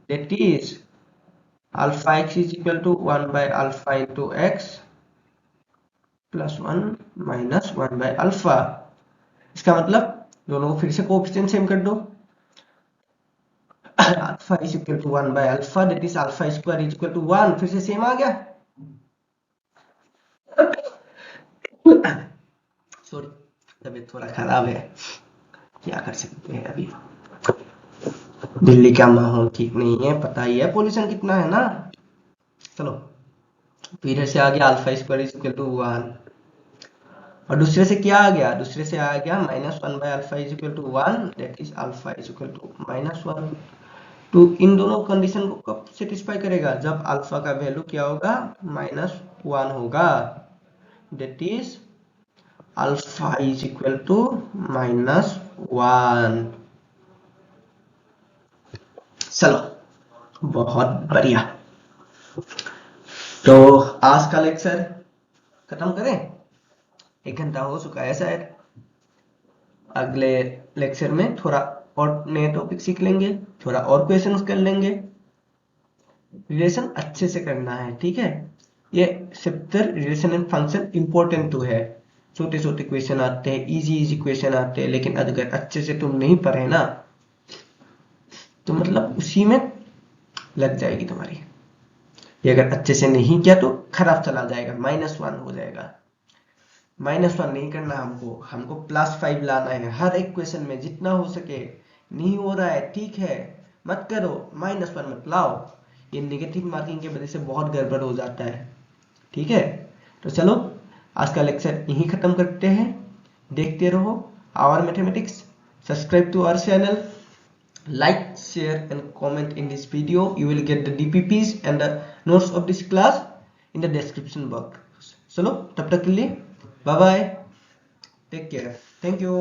that is alpha x is equal to 1 by alpha into x plus 1 minus 1 by alpha. इसका मतलब दोनों को फिर से कोएफिशिएंट सेम कर दो। Alpha is equal to 1 by alpha, that is alpha square is equal to 1। फिर से सेम आ गया। सॉरी, तबीयत थोड़ा खराब है, क्या कर सकते हैं। अभी दिल्ली का माहौल ठीक नहीं है, पता ही है पोल्यूशन कितना है ना। चलो तो इधर से आ गया alpha square is equal to 1 और दूसरे से क्या आ गया? दूसरे से आ गया -1 by alpha is equal to 1, that is alpha is equal to -1। तो इन दोनों कंडीशन को कब सेटिस्फाई करेगा? जब अल्फा का वैल्यू क्या होगा? -1 होगा, that is alpha is equal to -1। चलो बहुत बढ़िया। तो आज का लेक्चर खत्म करें? 1 घंटा हो चुका है शायद। अगले लेक्चर में थोड़ा और नए टॉपिक सीख लेंगे, थोड़ा और क्वेश्चंस कर लेंगे। रिलेशन अच्छे से करना है, ठीक है? ये chapter relation and function important तो है। छोटे छोटे क्वेश्चन आते हैं, इजी क्वेश्चन आते हैं, लेकिन अगर अच्छे से तुम नहीं पढ़े ना तो मतलब उसी में लग जाएगी तुम्हारी। ये अगर अच्छे से नहीं किया तो खराब चला जाएगा, -1 हो जाएगा। -1 नहीं करना हमको +5 लाना है हर एक क्वेश्चन में जितना हो सके। नहीं हो रहा है, ठीक है, मत करो, -1 मत लाओ। ये नेगेटिव मार्किंग की वजह से बहुत गड़बड़ हो जाता है, ठीक है? तो चलो आज का लेक्चर यहीं खत्म करते हैं। देखते रहो our mathematics, subscribe to our channel, like, share and comment in this video. You will get the DPPs and the notes of this class in the description box. चलो तब तक के लिए bye bye, take care, thank you.